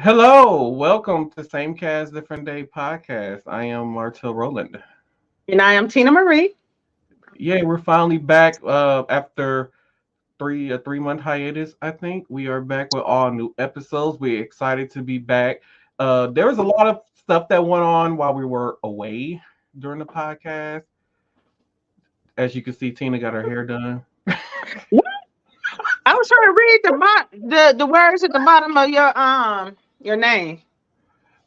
Hello, welcome to Same Cast Different Day podcast. I am Martel Roland. And I am Tina Marie. Yeah, we're finally back after three month hiatus. I think we are back with all new episodes. We're excited to be back. There was a lot of stuff that went on while we were away during the podcast. As you can see, Tina got her hair done. What? I was trying to read the words at the bottom of your name.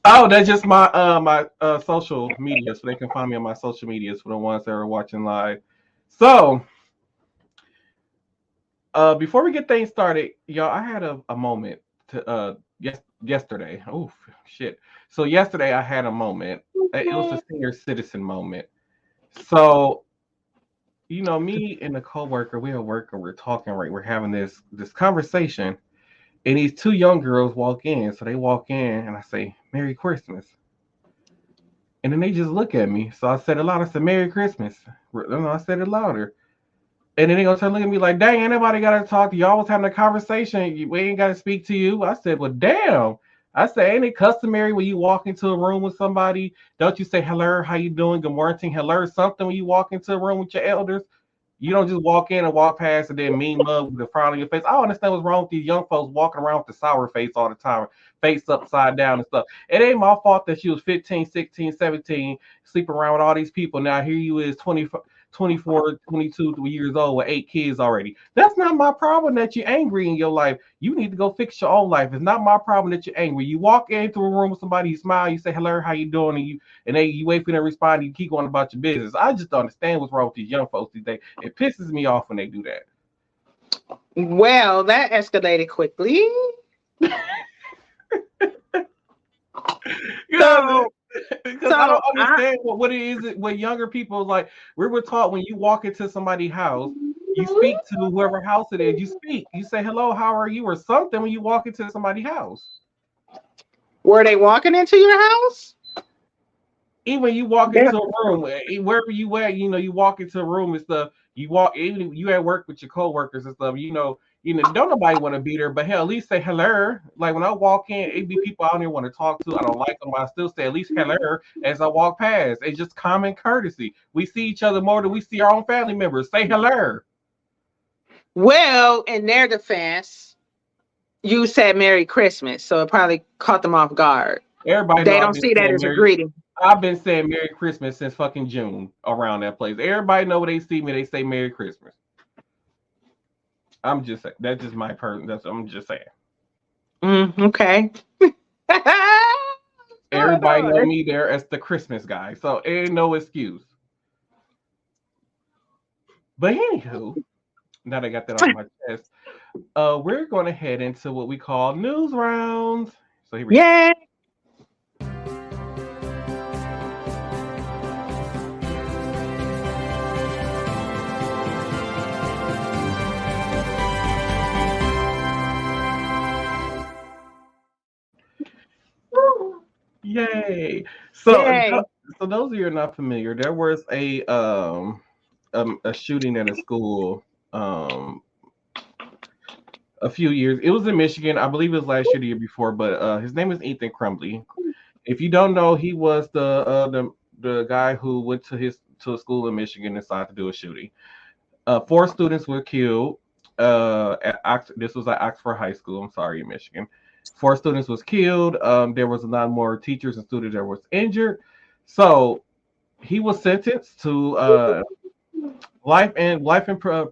Oh, that's just my social media, so they can find me on my social medias for the ones that are watching live. So before we get things started, y'all, I had a moment to yesterday. Oh shit. So yesterday I had a moment. It was a senior citizen moment. So, me and the coworker, we're at work and we're talking, right? We're having this conversation, and these two young girls walk in. So they walk in and I say, Merry Christmas. And then they just look at me. So I said it louder. I said, Merry Christmas. No, I said it louder. And then they gonna turn look at me like, dang, ain't nobody gotta talk to you. Y'all was having a conversation. We ain't gotta speak to you. I said, well, damn. I said, ain't it customary when you walk into a room with somebody? Don't you say hello, how you doing? Good morning, hello, something when you walk into a room with your elders? You don't just walk in and walk past and then mean mug with a frown on your face. I don't understand what's wrong with these young folks walking around with the sour face all the time, face upside down and stuff. It ain't my fault that she was 15, 16, 17, sleeping around with all these people. Now here you is 24, 22 years old with 8 kids already. That's not my problem that you're angry in your life. You need to go fix your own life. It's not my problem that you're angry. You walk into a room with somebody, you smile, you say hello, how you doing, and you wait for them to respond, and you keep going about your business. I just don't understand what's wrong with these young folks these days. It pisses me off when they do that. Well, that escalated quickly. You know, So, because I so don't understand what it is when younger people like we were taught when you walk into somebody's house, you speak to whoever house it is. You speak, you say hello, how are you, or something when you walk into somebody's house. were they walking into your house? Even you walk Yeah. into a room, wherever you at, you walk into a room and stuff. You walk, even if you at work with your coworkers and stuff. Don't nobody want to be there, but hell, at least say hello. Like when I walk in, it be people I don't even want to talk to. I don't like them. I still say at least hello as I walk past. It's just common courtesy. We see each other more than we see our own family members. Say hello. Well, in their defense, you said Merry Christmas, so it probably caught them off guard. Everybody know They don't see that as a greeting. I've been saying Merry Christmas since fucking June around that place. Everybody know when they see me, they say Merry Christmas. I'm just saying that's just my person. That's I'm just saying. Okay. Everybody know me there as the Christmas guy, so ain't no excuse. But anywho, now that I got that off my chest, we're going to head into what we call news rounds. So here we go. Yeah. Yay! Yay. So those of you who are not familiar, there was a shooting at a school a few years. It was in Michigan, I believe it was last year, the year before. But his name is Ethan Crumbley. If you don't know, he was the guy who went to a school in Michigan and decided to do a shooting. Four students were killed. This was at Oxford High School. I'm sorry, in Michigan. Four students was killed. There was a lot more teachers and students that was injured. So he was sentenced to life in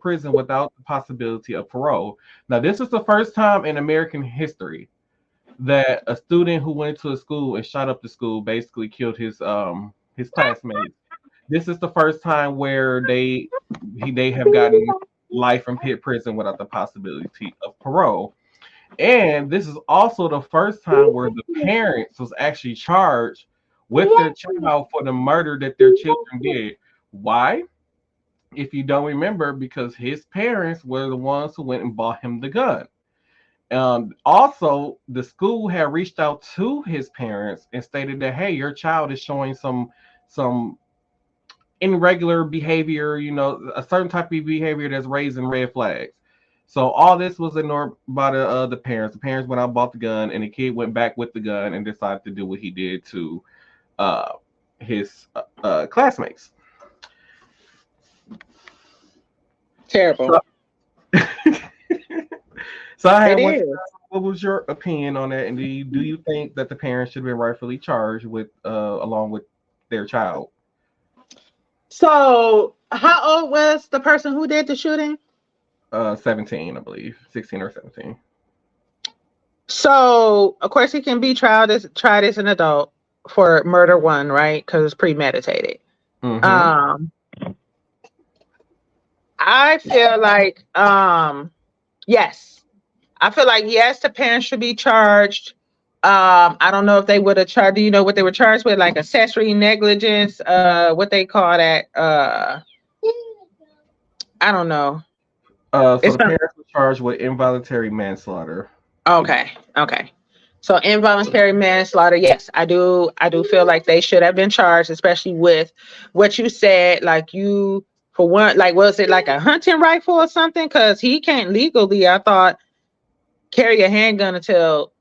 prison without the possibility of parole. Now, this is the first time in American history that a student who went to a school and shot up the school basically killed his classmates. This is the first time where they have gotten life in pit prison without the possibility of parole. And this is also the first time where the parents was actually charged with their child for the murder that their children did. Why? If you don't remember, because his parents were the ones who went and bought him the gun. Also, the school had reached out to his parents and stated that, hey, your child is showing some irregular behavior, a certain type of behavior that's raising red flags. So all this was ignored by the parents. The parents went out and bought the gun, and the kid went back with the gun and decided to do what he did to uh, his classmates. Terrible. So, so I had It one. is. What was your opinion on that? And do you think that the parents should have been rightfully charged with along with their child? So, how old was the person who did the shooting? 17, I believe, 16 or 17. So, of course, he can be tried as an adult for murder one, right? Because it's premeditated. Mm-hmm. I feel like, yes, I feel like yes, the parents should be charged. I don't know if they would have charged. Do you know what they were charged with? Like accessory negligence. What they call that? I don't know. So It's the parents were charged with involuntary manslaughter. okay. Okay. So involuntary manslaughter, yes, I do feel like they should have been charged, especially with what you said, like you for one, like was it like a hunting rifle or something? Because he can't legally, I thought, carry a handgun until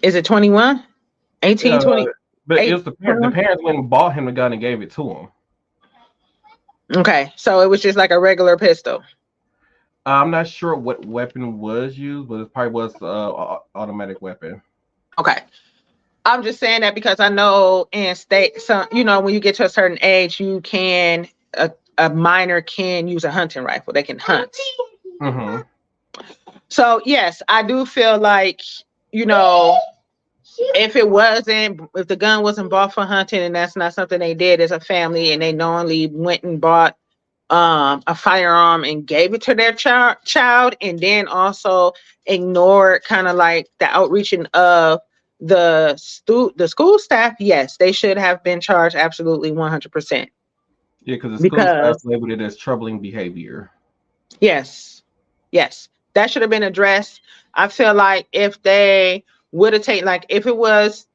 is it 21? 18, 20, But it 8, was the 21? parents went and bought him the gun and gave it to him. Okay, so it was just like a regular pistol. I'm not sure what weapon was used, but it probably was automatic weapon. Okay. I'm just saying that because I know in state, so you know, when you get to a certain age, you can a minor can use a hunting rifle. They can hunt. Mm-hmm. So yes, I do feel like, you know, if the gun wasn't bought for hunting and that's not something they did as a family and they knowingly went and bought a firearm and gave it to their child and then also ignored kind of like the outreaching of the school staff, yes, they should have been charged absolutely 100%. Yeah, because the school staff labeled it as troubling behavior. Yes, that should have been addressed. I feel like if they would have taken, like if it was,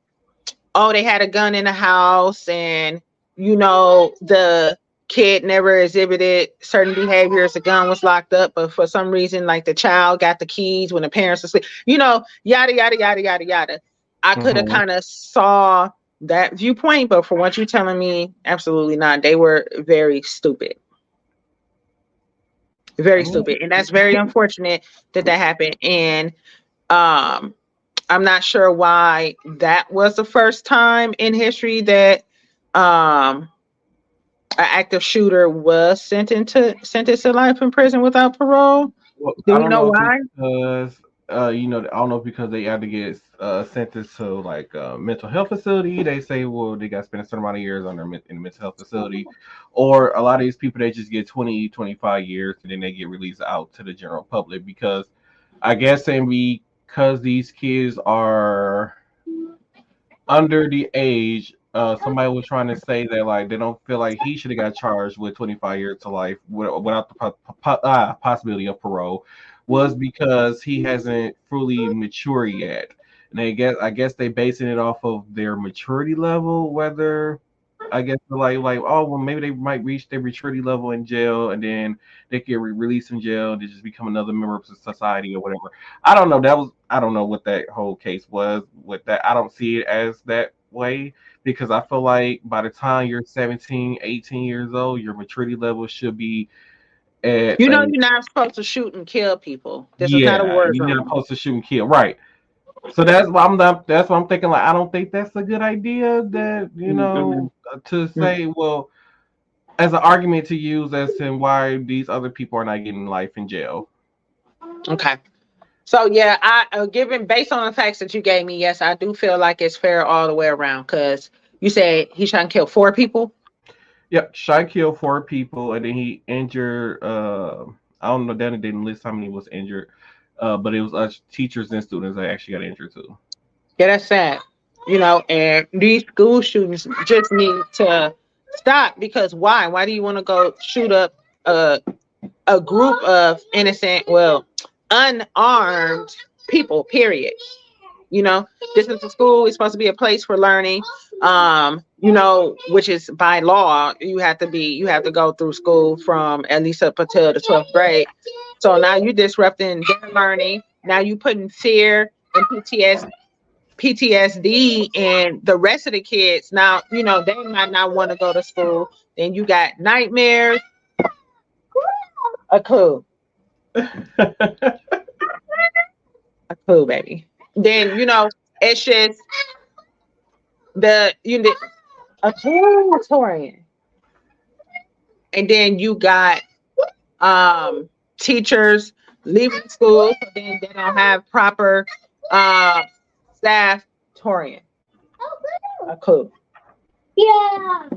oh, they had a gun in the house and you know the kid never exhibited certain behaviors, the gun was locked up, but for some reason like the child got the keys when the parents were asleep, you know, yada yada yada yada yada. I could have kind of saw that viewpoint, but for what you're telling me, absolutely not. They were very stupid. Very stupid. And that's very unfortunate that happened. And I'm not sure why that was the first time in history that an active shooter was sentenced to life in prison without parole. Well, Do you know why? Because you know, I don't know if because they had to get sentenced to like a mental health facility. They say, well, they got to spend a certain amount of years in the mental health facility, or a lot of these people they just get 20, 25 years and then they get released out to the general public because I guess because these kids are under the age. Somebody was trying to say that like they don't feel like he should have got charged with 25 years to life without the possibility of parole, was because he hasn't fully matured yet. And I guess they basing it off of their maturity level. Whether I guess like oh well maybe they might reach their maturity level in jail and then they get released from jail and they just become another member of society or whatever. I don't know. I don't know what that whole case was with that. I don't see it as that way because I feel like by the time you're 17, 18 years old, your maturity level should be at you're not supposed to shoot and kill people. This is not a war zone. You're not supposed to shoot and kill, right? So that's why I'm thinking like I don't think that's a good idea that to say well as an argument to use as to why these other people are not getting life in jail. Okay. So yeah, I given based on the facts that you gave me, yes, I do feel like it's fair all the way around because you said he shot and killed 4 people. Yep, shot killed 4 people and then he injured. I don't know. Danny didn't list how many was injured, but it was us teachers and students that actually got injured too. Yeah, that's sad. You know, and these school shootings just need to stop because why? Why do you want to go shoot up a group of innocent, unarmed people, period? You know, this is a school. It's supposed to be a place for learning. You know, which is by law, you have to go through school from at least up until the 12th grade. So now you're disrupting their learning. Now you putting fear and PTSD in the rest of the kids. Now, you know, they might not want to go to school. Then you got nightmares. A clue. A clue, baby. Then, you know, it's just a Torian. And then you got teachers leaving school, so then they don't have proper staff. Torian. A clue. Yeah.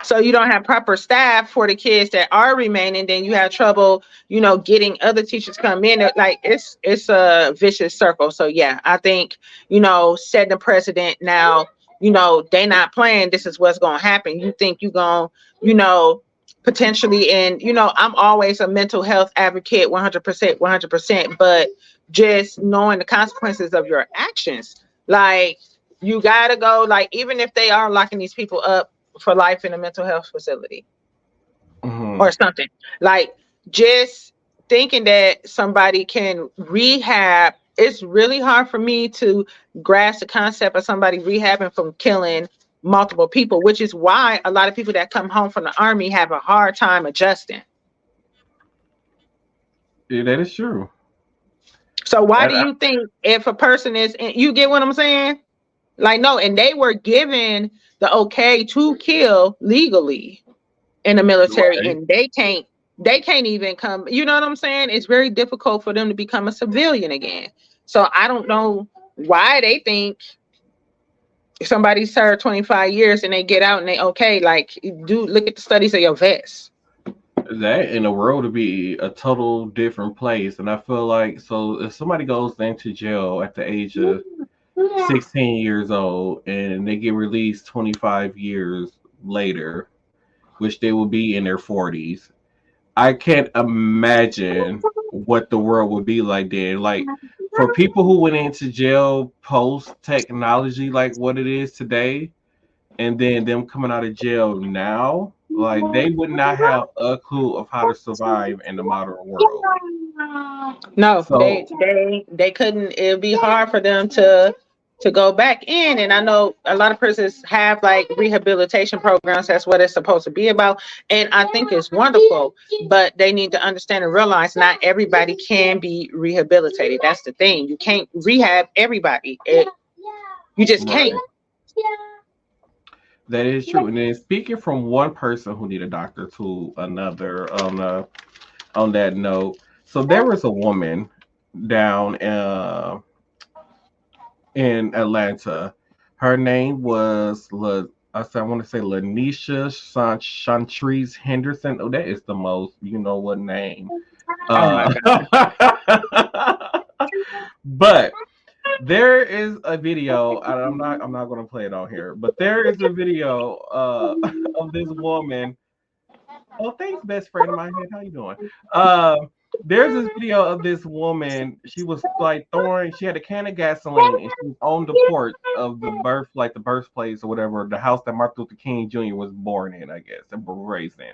So you don't have proper staff for the kids that are remaining, then you have trouble, you know, getting other teachers come in. Like it's a vicious circle. So yeah, I think, you know, setting the precedent now, you know, they not playing, this is what's gonna happen. You think you're gonna, you know, potentially, and you know, I'm always a mental health advocate 100%, but just knowing the consequences of your actions, like you gotta go, like even if they are locking these people up for life in a mental health facility or something, like just thinking that somebody can rehab, it's really hard for me to grasp the concept of somebody rehabbing from killing multiple people, which is why a lot of people that come home from the army have a hard time adjusting. Yeah, that is true. So why do you think if a person is, you get what I'm saying? Like, no, and they were given the okay to kill legally in the military, right, and they can't even come, you know what I'm saying? It's very difficult for them to become a civilian again. So I don't know why they think somebody served 25 years and they get out and they okay, like, dude, look at the studies of your vets. That in the world would be a total different place. And I feel like, so if somebody goes into jail at the age of 16 years old and they get released 25 years later, which they will be in their 40s, I can't imagine what the world would be like then. Like, for people who went into jail post technology like what it is today, and then them coming out of jail now, like they would not have a clue of how to survive in the modern world. No, so, they couldn't. It would be hard for them to go back in. And I know a lot of prisons have like rehabilitation programs. That's what it's supposed to be about. And I think it's wonderful, but they need to understand and realize not everybody can be rehabilitated. That's the thing. You can't rehab everybody. You just can't. That is true. And then speaking from one person who need a doctor to another on that note, so there was a woman down in Atlanta. Her name was I want to say Lanisha Chantrese Henderson. Oh, that is the most, you know what name. But there is a video, I'm not going to play it on here, but there is a video of this woman. Oh, thanks, best friend of mine. How you doing? There's this video of this woman. She was like she had a can of gasoline and she was on the porch of the birthplace or whatever, the house that Martin Luther King Jr. was born in, I guess, and raised in.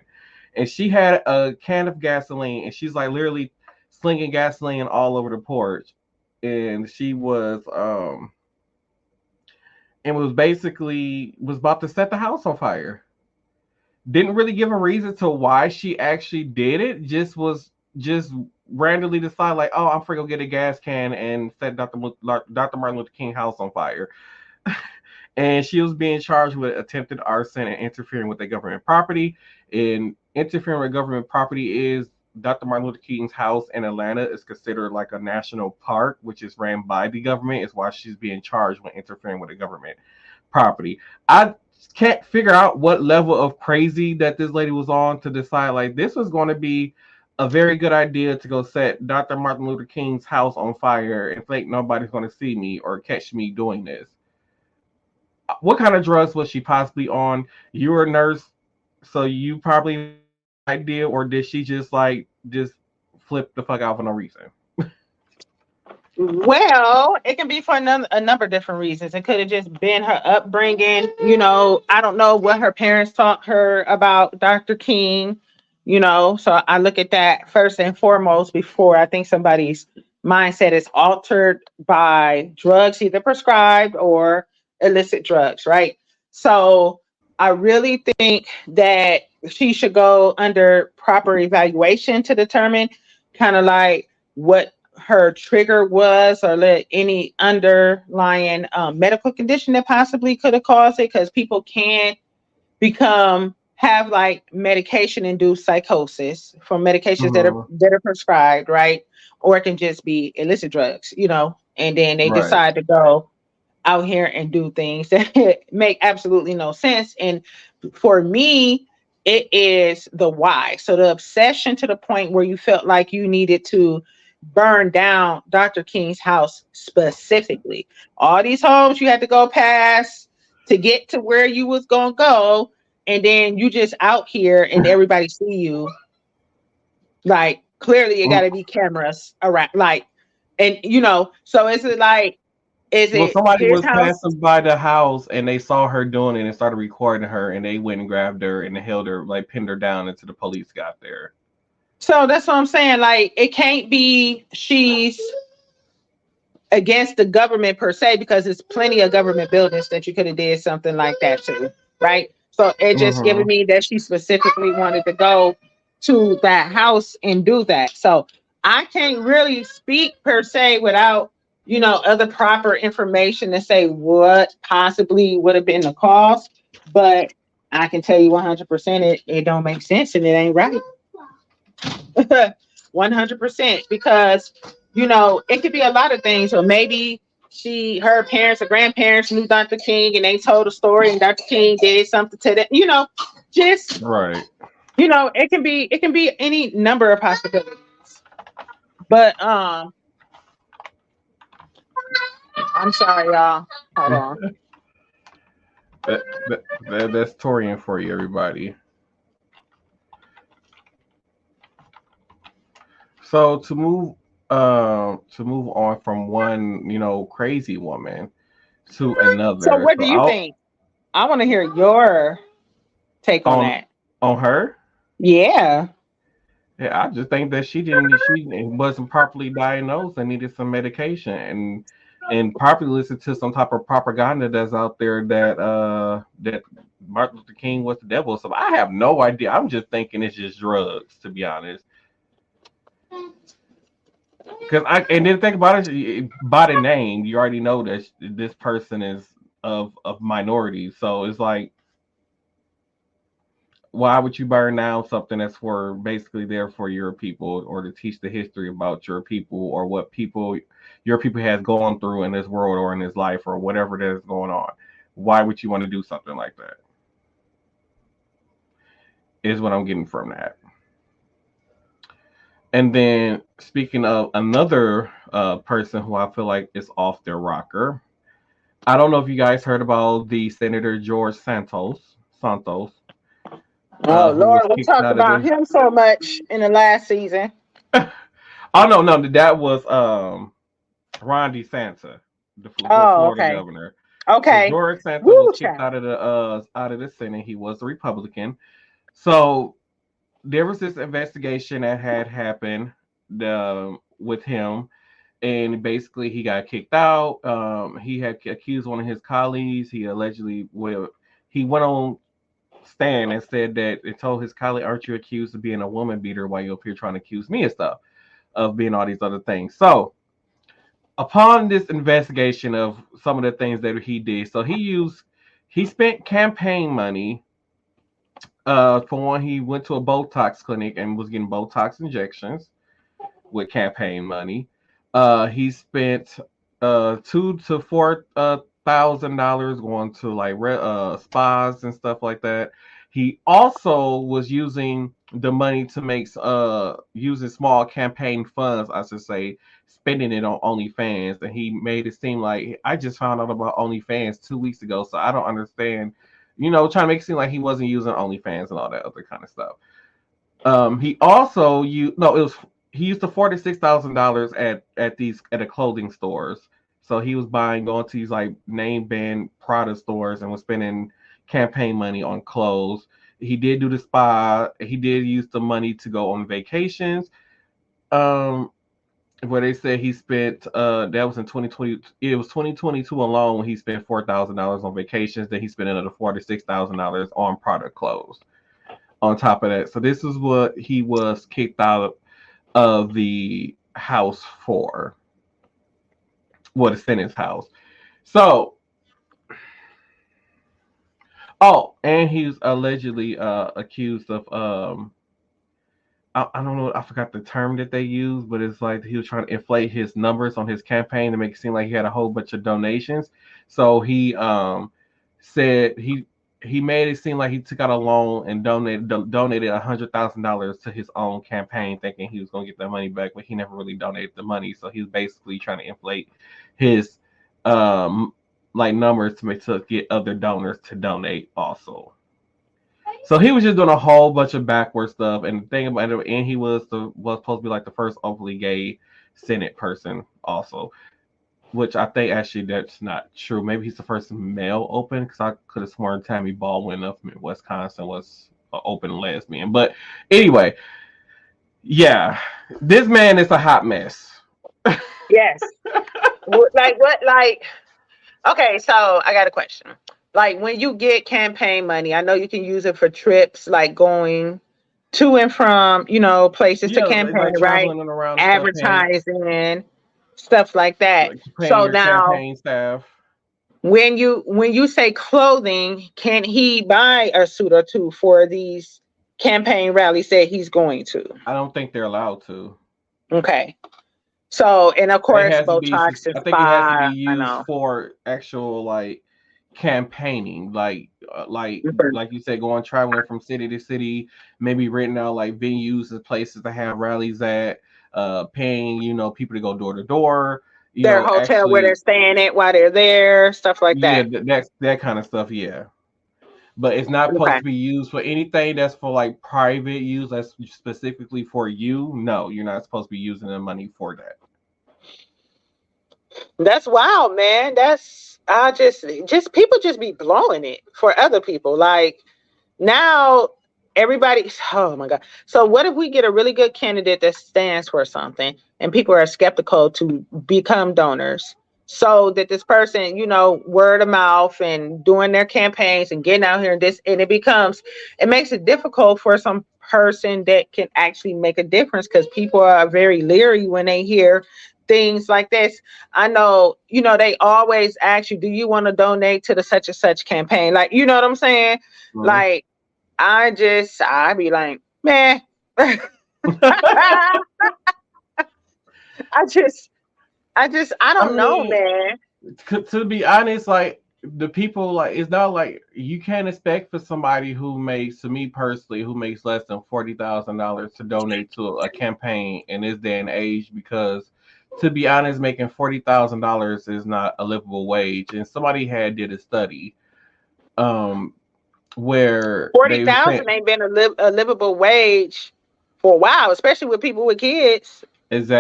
And she had a can of gasoline and she's like literally slinging gasoline all over the porch. And she was was about to set the house on fire. Didn't really give a reason to why she actually did it. Just randomly decide like, oh, I'm free to get a gas can and set Dr. Martin Luther King house on fire. And she was being charged with attempted arson and interfering with the government property. And interfering with government property is Dr. Martin Luther King's house in Atlanta is considered like a national park, which is ran by the government. Is why she's being charged with interfering with the government property. I can't figure out what level of crazy that this lady was on to decide like this was going to be a very good idea to go set Dr. Martin Luther King's house on fire and think nobody's going to see me or catch me doing this. What kind of drugs was she possibly on? You were a nurse, so you probably idea, or did she just flip the fuck out for no reason? Well, it can be for a number of different reasons. It could have just been her upbringing. You know, I don't know what her parents taught her about Dr. King. you know. So I look at that first and foremost before I think somebody's mindset is altered by drugs, either prescribed or illicit drugs, right? So I really think that she should go under proper evaluation to determine kind of like what her trigger was, or let any underlying medical condition that possibly could have caused it, because people can become have like medication induced psychosis from medications Mhm. that are prescribed, right? Or it can just be illicit drugs, you know, and then they Right. decide to go out here and do things that make absolutely no sense. And for me, it is the why. So the obsession to the point where you felt like you needed to burn down Dr. King's house specifically. All these homes you had to go past to get to where you was gonna go, and then you just out here and everybody see you. Like clearly, it got to be cameras around. Like, and you know, so is it like, is Well, it somebody his was house? passing by the house and they saw her doing it and started recording her, and they went and grabbed her and held her, like pinned her down until the police got there. So that's what I'm saying. Like, it can't be she's against the government per se, because there's plenty of government buildings that you could have did something like that to, right? So it just giving Hmm. me that she specifically wanted to go to that house and do that. So I can't really speak per se without, you know, other proper information to say what possibly would have been the cause. But I can tell you 100% it don't make sense and it ain't right. 100%, because you know it could be a lot of things. Or maybe her parents or grandparents knew Dr. King and they told a story and Dr. King did something to them, you know. Just, Right. you know, it can be any number of possibilities. But I'm sorry, y'all, hold on. That's Torian for you, everybody. So to move on from one, crazy woman to So another. what So do you I'll think? I want to hear your take on on that. on her. Yeah. Yeah, I just think that she wasn't properly diagnosed and needed some medication, and probably listened to some type of propaganda that's out there that Martin Luther King was the devil. So I have no idea. I'm just thinking it's just drugs, to be honest. Because I and then think about it, by the name, you already know that this person is of minority. So it's like, why would you burn down something that's for basically there for your people, or to teach the history about your people, or what people your people has gone through in this world or in this life or whatever that is going on? Why would you want to do something like that? Is what I'm getting from that. And then speaking of another person who I feel like is off their rocker, I don't know if you guys heard about the Senator George Santos, Oh who was Lord, we kicked talked out of about the. him so much in the last season. Oh no, that was Ron DeSantis, the Oh, Florida okay. governor. So Okay. George Santos was Woo, kicked child. out of the Senate. He was a Republican. So there was this investigation that had happened with him, and basically he got kicked out. He had accused one of his colleagues. He went on stand and said that it told his colleague, "Aren't you accused of being a woman beater while you're up here trying to accuse me of stuff, of being all these other things?" So upon this investigation of some of the things that he did, so he spent campaign money. For one, he went to a Botox clinic and was getting Botox injections with campaign money. He spent $2,000 to $4,000 going to like spas and stuff like that. He also was using the money to make using small campaign funds, I should say, spending it on OnlyFans, and he made it seem like I just found out about OnlyFans 2 weeks ago, so I don't understand. Trying to make it seem like he wasn't using OnlyFans and all that other kind of stuff. He also you no, it was he used the $46,000 at a clothing stores. So he was going to these like name brand Prada stores and was spending campaign money on clothes. He did do the spa. He did use the money to go on vacations. Um, where they said he spent that was in 2020. It was 2022 alone when he spent $4,000 on vacations. Then he spent another $46,000 on product clothes on top of that. So this is what he was kicked out of the house for. What a sentence house. So, oh, and he's allegedly accused of I don't know, I forgot the term that they use, but it's like he was trying to inflate his numbers on his campaign to make it seem like he had a whole bunch of donations. So he said he made it seem like he took out a loan and donated $100,000 to his own campaign, thinking he was gonna get that money back, but he never really donated the money. So he was basically trying to inflate his like numbers to get other donors to donate also. So he was just doing a whole bunch of backward stuff, and the thing about it, and he was supposed to be like the first openly gay Senate person also, which I think actually that's not true. Maybe he's the first male open, because I could have sworn Tammy Baldwin of Wisconsin was an open lesbian. But anyway, yeah, this man is a hot mess. Yes. Like what? Like, okay, so I got a question. Like when you get campaign money, I know you can use it for trips, like going to and from, places to Yeah, campaign, like right? traveling around stuff, paying Advertising, stuff like that. like paying So your now, campaign staff. when you say clothing, can he buy a suit or two for these campaign rallies that he's going to? I don't think they're allowed to. Okay. So, and of It course, has to be. Botox and I think it has to be spa. I used know. for actual like campaigning, Mhm. like you said, going traveling from city to city, maybe renting out like venues and places to have rallies at, paying people to go door to door. Their hotel where they're Actually, staying at while they're there, stuff like yeah, that. that's that kind of stuff. Yeah, but it's not supposed Okay. to be used for anything that's for like private use. That's specifically for you. No, you're not supposed to be using the money for that. That's wild, man. That's I just people just be blowing it for other people. Like now everybody, oh my god. So what if we get a really good candidate that stands for something and people are skeptical to become donors? So that this person, word of mouth and doing their campaigns and getting out here and it makes it difficult for some person that can actually make a difference because people are very leery when they hear things like this. I know, they always ask you, do you want to donate to the such and such campaign? Like, you know what I'm saying? Mhm. Like, I be like, man, I just, I I don't know, mean, man. to be honest, like the people, like it's not like you can't expect for somebody who makes, to me personally, who makes less than $40,000 to donate to a campaign in this day and age. Because to be honest, making $40,000 is not a livable wage. And somebody had did a study, um, where Forty they were saying thousand ain't been a livable wage for a while, especially with people with kids.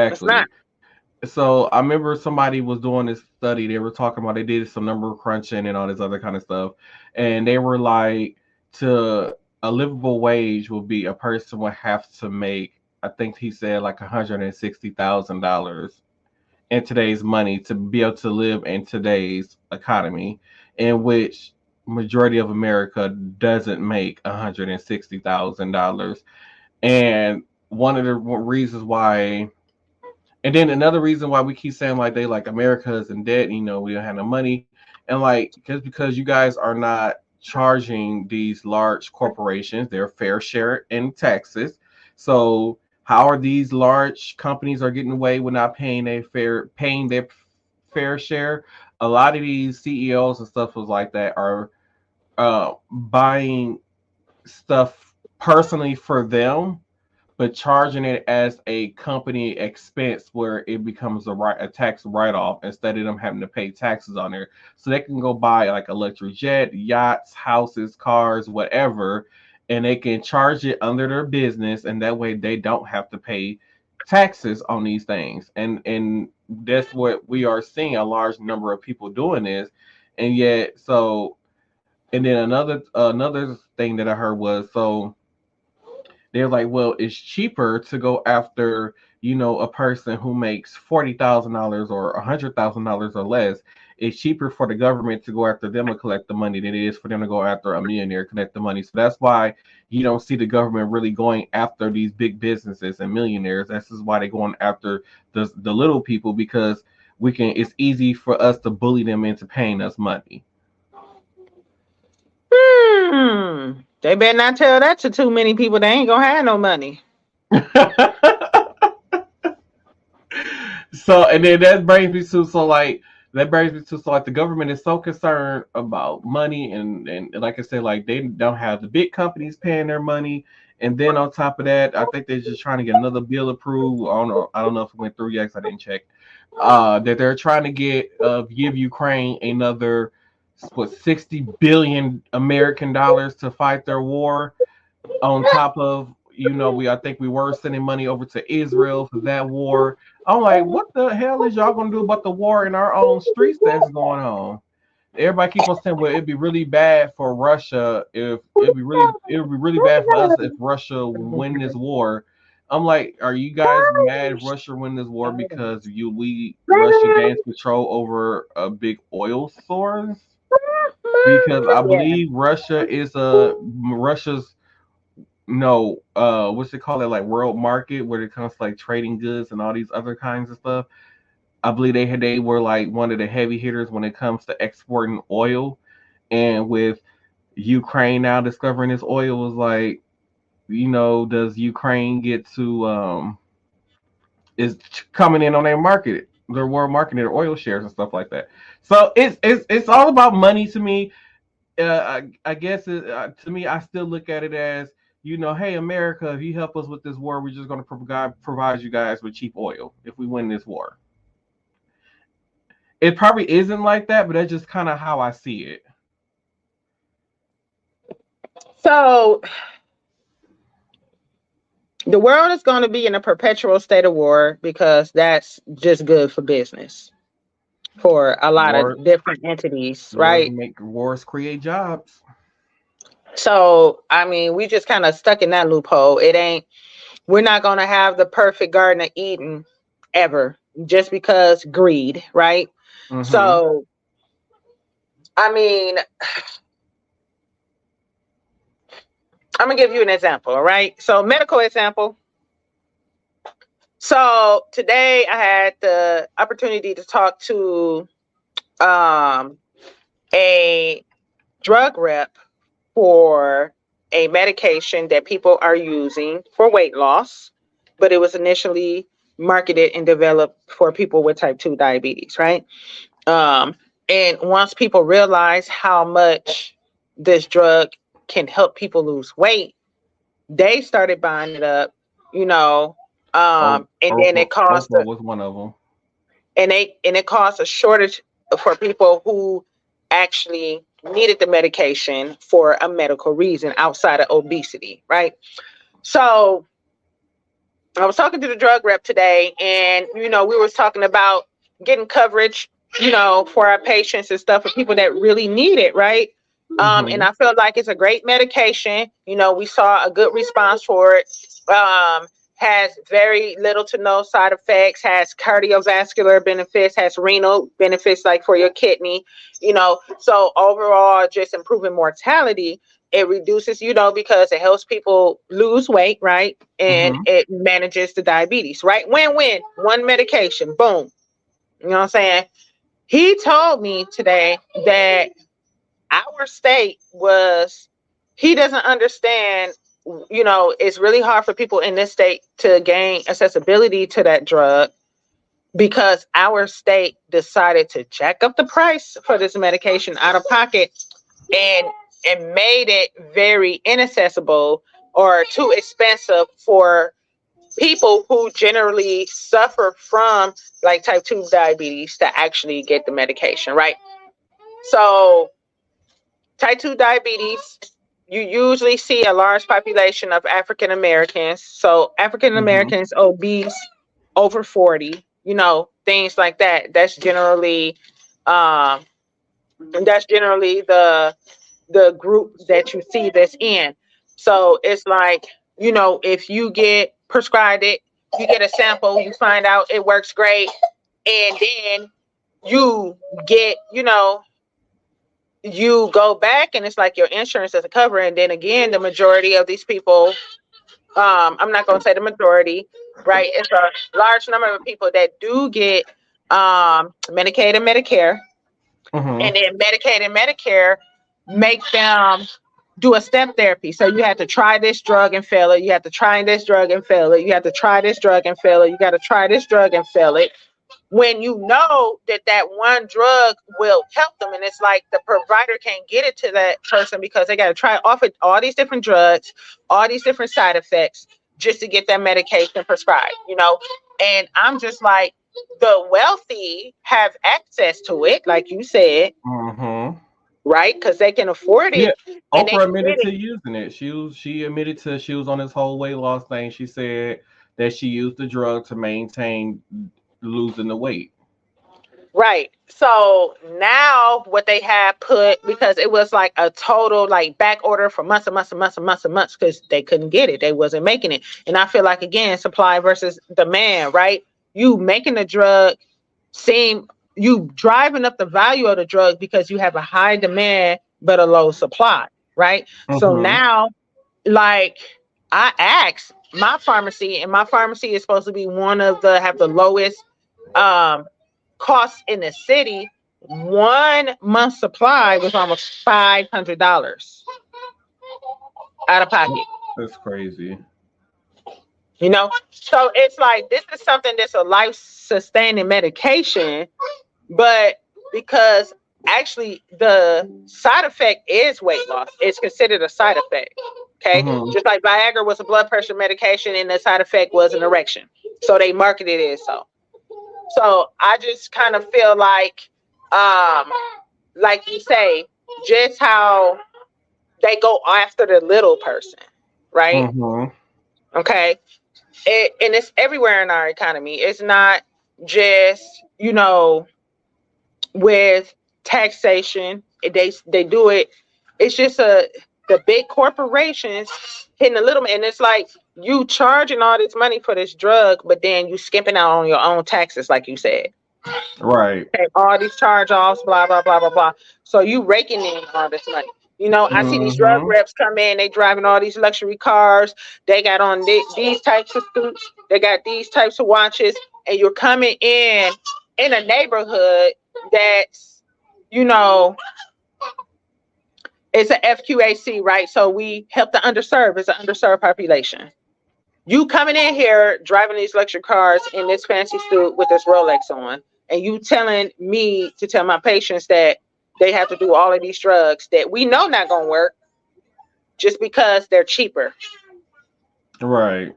It's not. exactly. So I remember somebody was doing this study. They were talking about, they did some number crunching and all this other kind of stuff, and they were like, to a livable wage would be a person would have to make, I think he said like $160,000 in today's money to be able to live in today's economy, in which majority of America doesn't make $160,000. And one of the reasons why, and then another reason why we keep saying like they like America's in debt, we don't have no money, and like because you guys are not charging these large corporations their fair share in taxes. So how are these large companies are getting away with not paying their fair share? A lot of these CEOs and stuff was like that are buying stuff personally for them, but charging it as a company expense where it becomes a tax write off instead of them having to pay taxes on there. So they can go buy like electric jet, yachts, houses, cars, whatever, and they can charge it under their business, and that way they don't have to pay taxes on these things. And that's what we are seeing, a large number of people doing this. And yet, so And then another thing that I heard was, so they're like, well, it's cheaper to go after, a person who makes $40,000 or $100,000 or less. It's cheaper for the government to go after them and collect the money than it is for them to go after a millionaire and collect the money. So that's why you don't see the government really going after these big businesses and millionaires. That's just why they're going after the little people, because it's easy for us to bully them into paying us money. They better not tell that to too many people. They ain't gonna have no money. So, and then that brings me to, so like, the government is so concerned about money, and like I said, like, they don't have the big companies paying their money. And then on top of that, I think they're just trying to get another bill approved. I don't know if it went through yet, 'cause I didn't check. That they're trying to give Ukraine another, what, 60 billion American dollars to fight their war, on top of, I think we were sending money over to Israel for that war. I'm like, what the hell is y'all gonna do about the war in our own streets that's going on? Everybody keep on saying, well, it'd be really bad for Russia if it would be really bad for us if Russia win this war. I'm like, are you guys mad if Russia win this war because Russia gains control over a big oil source? Because I believe Russia's, no, what's it called, it like world market, where it comes to like trading goods and all these other kinds of stuff. I believe they were like one of the heavy hitters when it comes to exporting oil. And with Ukraine now discovering this oil, was like, does Ukraine get to is coming in on their world market, their oil shares and stuff like that. So it's all about money to me. I guess to me, I still look at it as, hey, America, if you help us with this war, we're just going to provide you guys with cheap oil if we win this war. It probably isn't like that, but that's just kind of how I see it. So the world is going to be in a perpetual state of war, because that's just good for business for a lot of different entities, right? Wars create jobs. So, I mean, we just kind of stuck in that loophole. We're not going to have the perfect Garden of Eden ever, just because greed, right? Mm-hmm. So, I mean, I'm going to give you an example, all right? So, medical example. So, today I had the opportunity to talk to a drug rep for a medication that people are using for weight loss, but it was initially marketed and developed for people with type 2 diabetes, right? And once people realize how much this drug can help people lose weight, they started buying it up, and then it caused was one of them, and it caused a shortage for people who actually needed the medication for a medical reason outside of obesity, right? So I was talking to the drug rep today, and we were talking about getting coverage, for our patients and stuff, for people that really need it, right? Mm-hmm. And I feel like it's a great medication. We saw a good response for it. Has very little to no side effects, has cardiovascular benefits, has renal benefits, like for your kidney, so overall just improving mortality. It reduces, because it helps people lose weight, right? And it manages the diabetes, right? Win-win, one medication, boom. You know what I'm saying? He told me today that our state he doesn't understand. It's really hard for people in this state to gain accessibility to that drug, because our state decided to jack up the price for this medication out of pocket, and made it very inaccessible or too expensive for people who generally suffer from like type 2 diabetes to actually get the medication, right? So type 2 diabetes, you usually see a large population of African Americans. So African Americans obese over 40, things like that. That's generally the the group that you see this in. So it's like, if you get prescribed it, you get a sample, you find out it works great, and then you get, you go back and it's like your insurance doesn't cover. And then again, the majority of these people, I'm not going to say the majority, right? It's a large number of people that do get Medicaid and Medicare. Mm-hmm. And then Medicaid and Medicare make them do a step therapy. So you have to try this drug and fail it. You have to try this drug and fail it. You have to try this drug and fail it. You got to try this drug and fail it. When you know that one drug will help them, and it's like the provider can't get it to that person because they got to try off it, all these different drugs, all these different side effects just to get that medication prescribed, And I'm just like, the wealthy have access to it, like you said, Mm-hmm. right? Because they can afford it. Yeah, Oprah admitted to using it. She admitted to she was on this whole weight loss thing. She said that she used the drug to maintain losing the weight. Right. So now what they have put, because it was like a total like back order for months and months and months and months and months because they couldn't get it. They wasn't making it. And I feel like, again, supply versus demand, right? You making the drug you driving up the value of the drug because you have a high demand but a low supply, right? Mm-hmm. So now, like, I asked my pharmacy, and my pharmacy is supposed to be have the lowest costs in the city. 1 month supply was almost $500 out of pocket. That's crazy. So it's like, this is something that's a life-sustaining medication, but because actually the side effect is weight loss, it's considered a side effect. Okay. Mm-hmm. Just like Viagra was a blood pressure medication and the side effect was an erection. So they marketed it so. So I just kind of feel like you say, just how they go after the little person, right? Mm-hmm. Okay. And it's everywhere in our economy. It's not just, with taxation. They do it. It's just the big corporations hitting the little man. And it's like, you charging all this money for this drug, but then you skimping out on your own taxes, like you said. Right. Okay, all these charge-offs, blah, blah, blah, blah, blah. So you raking in all this money. I see these drug reps come in, they driving all these luxury cars. They got on these types of suits. They got these types of watches. And you're coming in a neighborhood that's, it's a FQAC, right? So we help the underserved. It's an underserved population. You coming in here, driving these luxury cars in this fancy suit with this Rolex on, and you telling me to tell my patients that they have to do all of these drugs that we know not going to work just because they're cheaper. Right.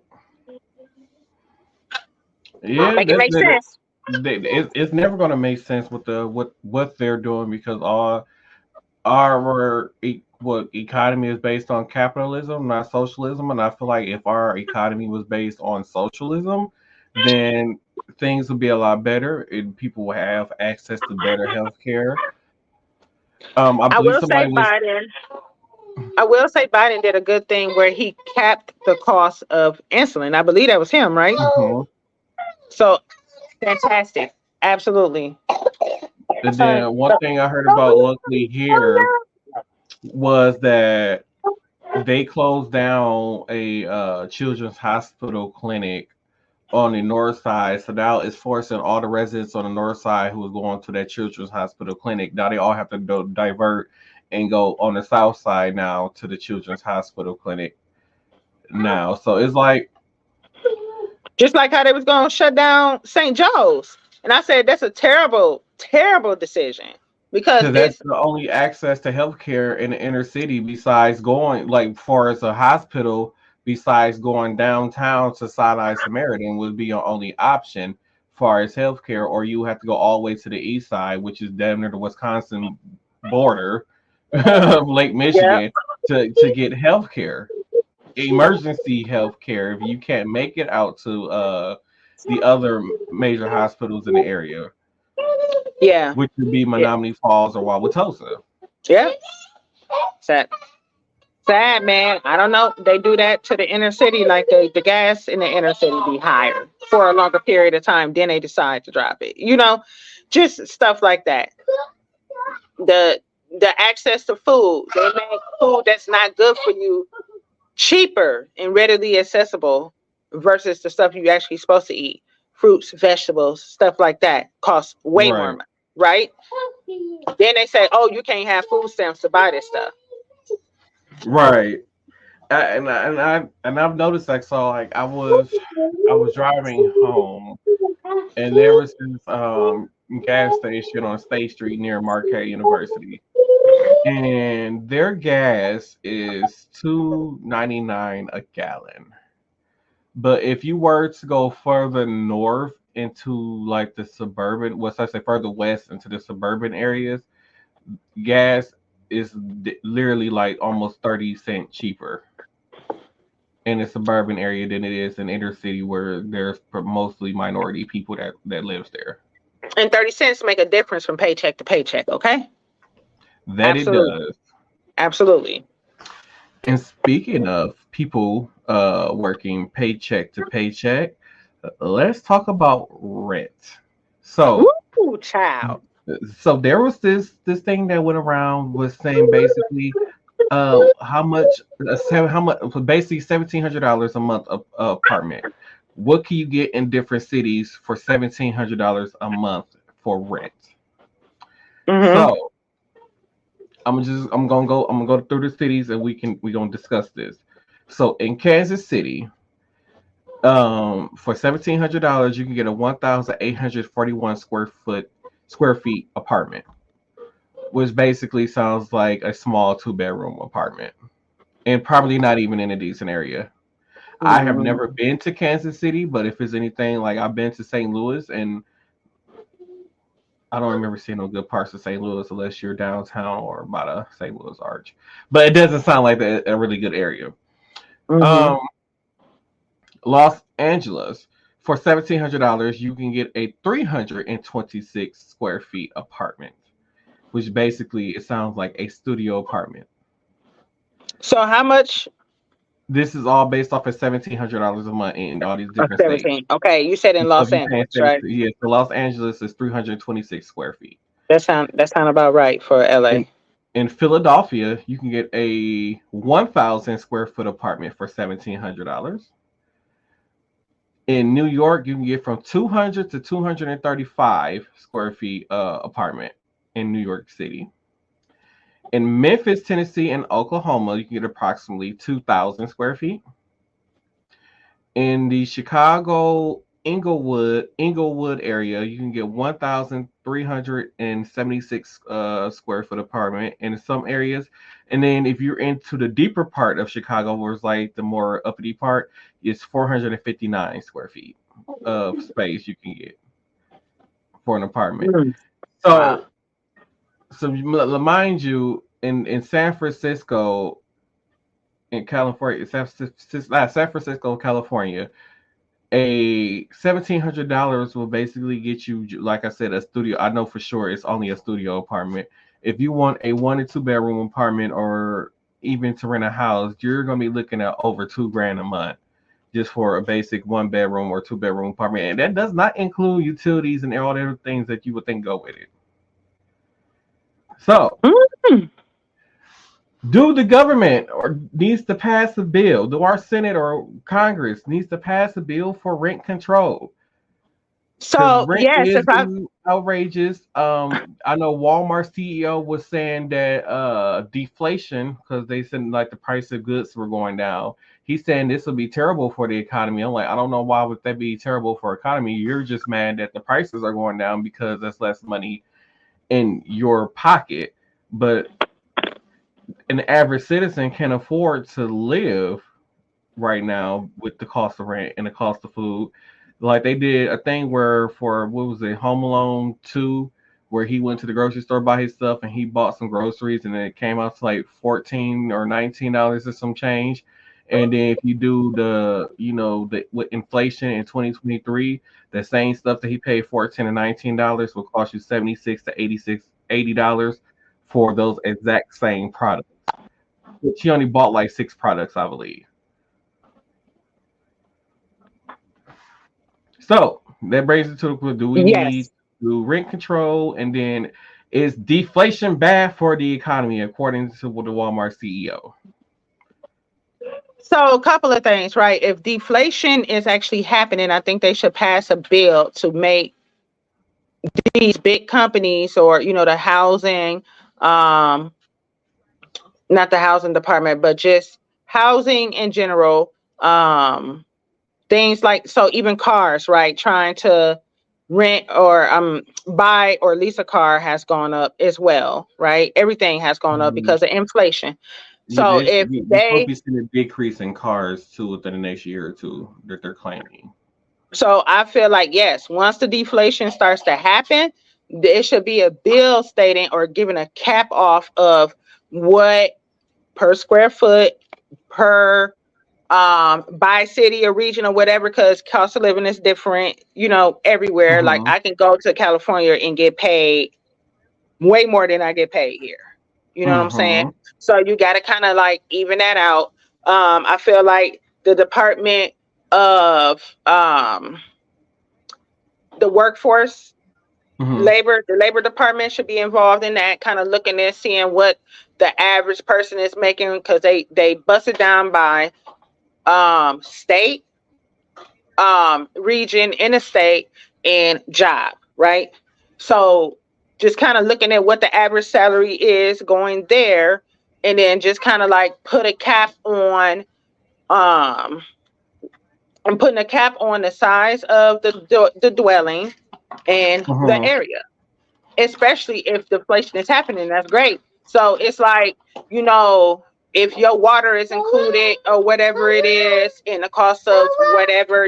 Yeah. Make it make sense. It's never going to make sense with what they're doing because our economy is based on capitalism, not socialism. And I feel like if our economy was based on socialism, then things would be a lot better and people will have access to better health care. I will say Biden did a good thing where he capped the cost of insulin. I believe that was him, right? Mm-hmm. So fantastic. Absolutely. And then one thing I heard about locally here was that they closed down a children's hospital clinic on the north side. So now it's forcing all the residents on the north side who are going to that children's hospital clinic. Now they all have to divert and go on the south side now to the children's hospital clinic now. So it's like, just like how they was going to shut down St. Joe's. And I said, that's a terrible, terrible decision because that's the only access to healthcare in the inner city besides going like far as a hospital, besides going downtown to Sinai Samaritan would be your only option far as healthcare, or you have to go all the way to the east side, which is down near the Wisconsin border of Lake Michigan, to get healthcare, emergency healthcare if you can't make it out to the other major hospitals in the area. Yeah. Which would be Menominee Falls or Wauwatosa. Yeah. Sad, sad, man. I don't know. They do that to the inner city, like the gas in the inner city be higher for a longer period of time. Then they decide to drop it. Just stuff like that. The the access to food. They make food that's not good for you cheaper and readily accessible versus the stuff you actually supposed to eat. Fruits, vegetables, stuff like that costs way more Right, money, right? Then they say, "Oh, you can't have food stamps to buy this stuff." right. And I've noticed like so like I was driving home and there was this gas station on State Street near Marquette University, and their gas is 2.99 a gallon. But if you were to go further north into like the suburban, what's I say further west into the suburban areas, gas is literally like almost 30 cent cheaper in a suburban area than it is in inner city where there's mostly minority people that lives there. And 30 cents make a difference from paycheck to paycheck, okay? That it Absolutely. does. Absolutely. And speaking of people working paycheck to paycheck, let's talk about rent. So Woo, child. so there was this thing that went around was saying basically how much how much basically $1,700 a month apartment. What can you get in different cities for $1,700 a month for rent? Mm-hmm. So I'm gonna go through the cities and we gonna discuss this. So in Kansas City, for $1,700 you can get a 1,841 square feet apartment, which basically sounds like a small two-bedroom apartment, and probably not even in a decent area. I have never Mm-hmm. been to Kansas City, but if it's anything like I've been to St. Louis, and I don't remember seeing no good parts of St. Louis unless you're downtown or by the St. Louis Arch. But it doesn't sound like a really good area. Mm-hmm. Um, Los Angeles, for $1,700, you can get a 326 square feet apartment, which basically it sounds like a studio apartment. So how much? This is all based off of $1,700 a month in all these different states. 17. Okay, you said in So if Los you're paying Angeles, 70, right? yeah, so Los Angeles is 326 square feet. That sound about right for In LA. in Philadelphia, you can get a 1,000 square foot apartment for $1,700. In New York, you can get from 200 to 235 square feet apartment in New York City. In Memphis, Tennessee, and Oklahoma, you can get approximately 2,000 square feet. In the Chicago Inglewood area, you can get 1,376 square foot apartment in some areas. And then if you're into the deeper part of Chicago, where it's like the more uppity part, it's 459 square feet of space you can get for an apartment. Mm. Wow. So, mind you, in San Francisco, in California, San Francisco, California, a $1,700 will basically get you, like I said, a studio. I know for sure it's only a studio apartment. If you want a 1 and 2 bedroom apartment, or even to rent a house, you're gonna be looking at over 2 grand a month just for a basic 1 bedroom or 2 bedroom apartment, and that does not include utilities and all the other things that you would think go with it. So, Mm. do the government or needs to pass a bill? Do our Senate or Congress needs to pass a bill for rent control? Because So rent yes, is if I getting outrageous. I know Walmart CEO was saying that deflation, because they said like the price of goods were going down. He's saying this will be terrible for the economy. I'm like, I don't know why would that be terrible for economy. You're just mad that the prices are going down because there's less money in your pocket. But an average citizen can afford to live right now with the cost of rent and the cost of food. Like they did a thing where for what was it, Home Alone 2, where he went to the grocery store by himself and he bought some groceries and it came out to like $14 or $19 or some change. And then if you do the with inflation in 2023, the same stuff that he paid $14 or $19 will cost you 76 to 80 dollars for those exact same products. But she only bought like 6 products, I believe. So that brings it to the, do we need Yes. to rent control? And then is deflation bad for the economy, according to the Walmart CEO? So a couple of things, right? If deflation is actually happening, I think they should pass a bill to make these big companies, or the housing, um not the housing department, but just housing in general, things like, so even cars, right? Trying to rent or buy or lease a car has gone up as well, right? Everything has gone up Mhm. because of inflation. Yeah, So if we're supposed to they be seeing a decrease in cars too within the next year or two that they're claiming. So I feel like, yes, once the deflation starts to happen, there should be a bill stating or giving a cap off of what per square foot, per by city or region or whatever, because cost of living is different, everywhere. Like Mm-hmm. I can go to California and get paid way more than I get paid here. You know what I'm saying? Mm-hmm. So you got to kind of like even that out. I feel like the Department of the workforce, Mm-hmm. the labor department should be involved in that, kind of looking and seeing what the average person is making, because they bust it down by state, region, interstate, and job, right? So just kind of looking at what the average salary is going there, and then just kind of like put a cap on, um and putting a cap on the size of the dwelling and the Mm-hmm. area, especially if deflation is happening. That's great. So it's like, you know, if your water is included or whatever it is in the cost of whatever,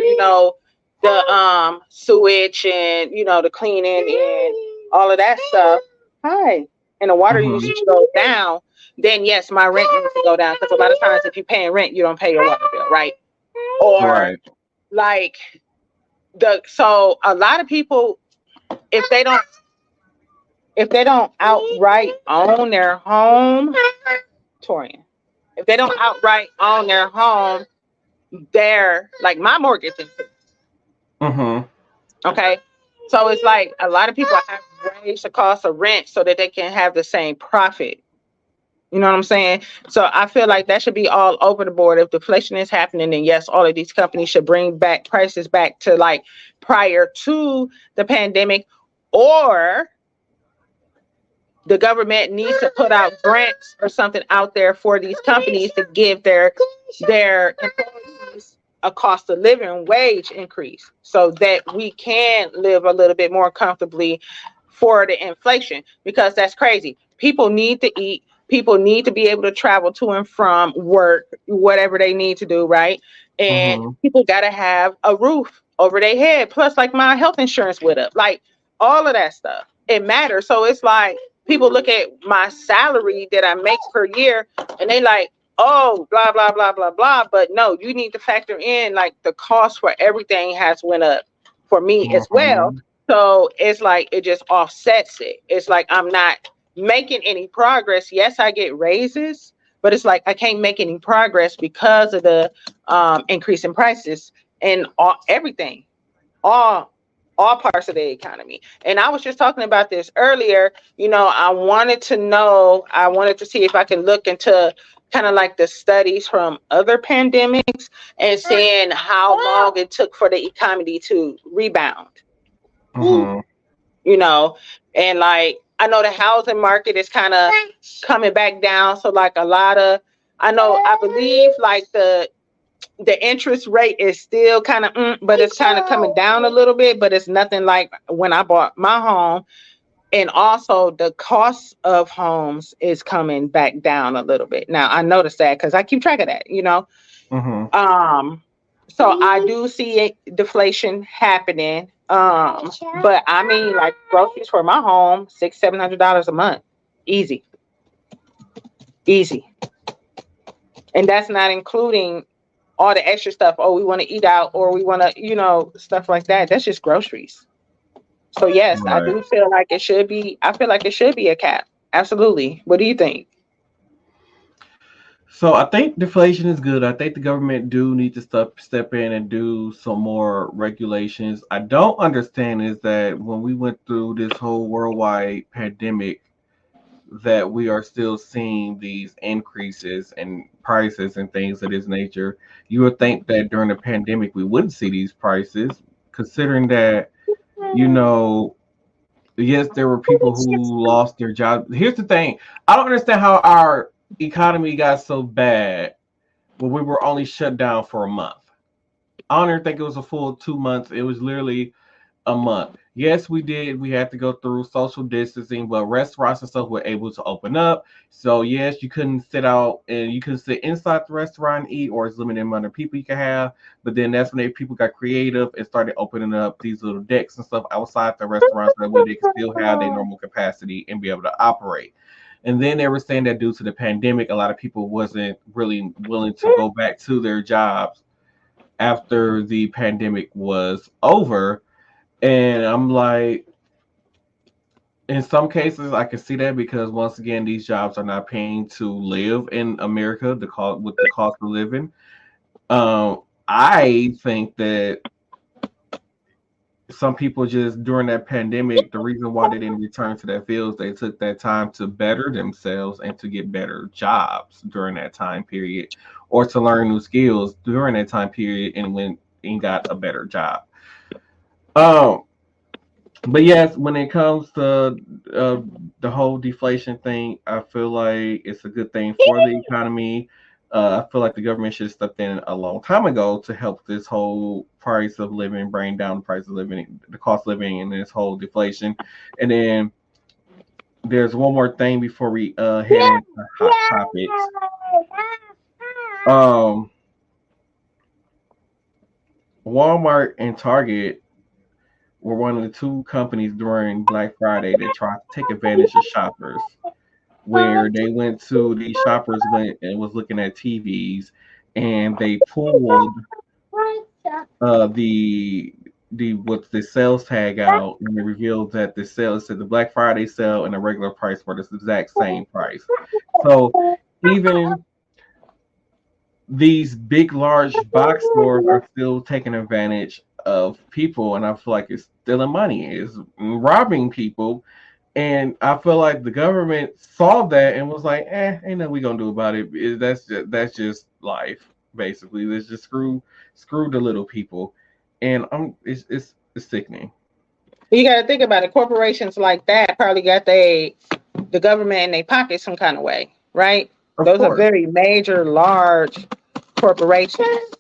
the sewage and the cleaning and all of that stuff. Hi. And the water Mm-hmm. usage goes down, then yes, my rent needs to go down, because a lot of times if you're paying rent, you don't pay your water bill, right? Or Right. like so a lot of people, if they don't outright own their home, Torian, if they don't outright own their home, they're like, my mortgage is Mm-hmm. okay. So it's like a lot of people have raised the cost of rent so that they can have the same profit. You know what I'm saying? So I feel like that should be all over the board. If deflation is happening, then yes, all of these companies should bring back prices back to like prior to the pandemic, or the government needs to put out grants or something out there for these companies to give their employees a cost of living wage increase, so that we can live a little bit more comfortably for the inflation, because that's crazy. People need to eat. People need to be able to travel to and from work, whatever they need to do, right? And Mm-hmm. people got to have a roof over their head. Plus, like, my health insurance went up. Like, all of that stuff, it matters. So it's like, people look at my salary that I make per year and they like, oh, blah, blah, blah, blah, blah. But no, you need to factor in like the cost for everything has went up for me as well. Mm-hmm. So it's like, it just offsets it. It's like, I'm not making any progress. Yes, I get raises, but it's like I can't make any progress because of the increase in prices and everything, all parts of the economy. And I was just talking about this earlier. I wanted to see if I can look into kind of like the studies from other pandemics and seeing how long it took for the economy to rebound. Mm-hmm. you know, and like I know the housing market is kind of coming back down. So like I believe like the interest rate is still kind of, but it's kind of coming down a little bit, but it's nothing like when I bought my home. And also the cost of homes is coming back down a little bit. Now I noticed that because I keep track of that. Mm-hmm. So I do see deflation happening. But I mean, like groceries for my home, $600-700 a month, easy, easy, and that's not including all the extra stuff. Oh, we want to eat out, or we want to, stuff like that. That's just groceries. So yes, I Right. do feel like it should be. I feel like it should be a cap. Absolutely. What do you think? So I think deflation is good. I think the government do need to step in and do some more regulations. I don't understand is that when we went through this whole worldwide pandemic, that we are still seeing these increases in prices and things of this nature. You would think that during the pandemic we wouldn't see these prices, considering that, you know, yes, there were people who lost their job. Here's the thing. I don't understand how our economy got so bad when we were only shut down for a month. I don't even think it was a full 2 months. It was literally a month. Yes, we did. We had to go through social distancing, but restaurants and stuff were able to open up. So yes, you couldn't sit out and you couldn't sit inside the restaurant and eat, or it's limited amount of people you can have. But then that's when people got creative and started opening up these little decks and stuff outside the restaurants that way they could still have their normal capacity and be able to operate. And then they were saying that due to the pandemic, a lot of people wasn't really willing to go back to their jobs after the pandemic was over. And I'm like, in some cases, I can see that because once again, these jobs are not paying to live in America. The cost with the cost of living. I think that some people just during that pandemic, the reason why they didn't return to their fields, they took that time to better themselves and to get better jobs during that time period, or to learn new skills during that time period, and went and got a better job. Um, but yes, when it comes to the whole deflation thing, I feel like it's a good thing for the economy. I feel like the government should have stepped in a long time ago to help this whole price of living, bring down the price of living, the cost of living, and this whole deflation. And then there's one more thing before we head into hot topics. Um, Walmart and Target were one of the two companies during Black Friday that tried to take advantage of shoppers, where they went to the shoppers went and was looking at TVs, and they pulled the what's the sales tag out, and they revealed that the sales said the Black Friday sale and the regular price were the exact same price. So even these big large box stores are still taking advantage of people, and I feel like it's stealing money, it's robbing people. And I feel like the government saw that and was like, ain't nothing we gonna do about it. That's just life, basically. Let's just screw the little people. And it's sickening. You got to think about it. Corporations like that probably got the government in their pocket some kind of way, right? Of Those are course. very major, large corporations.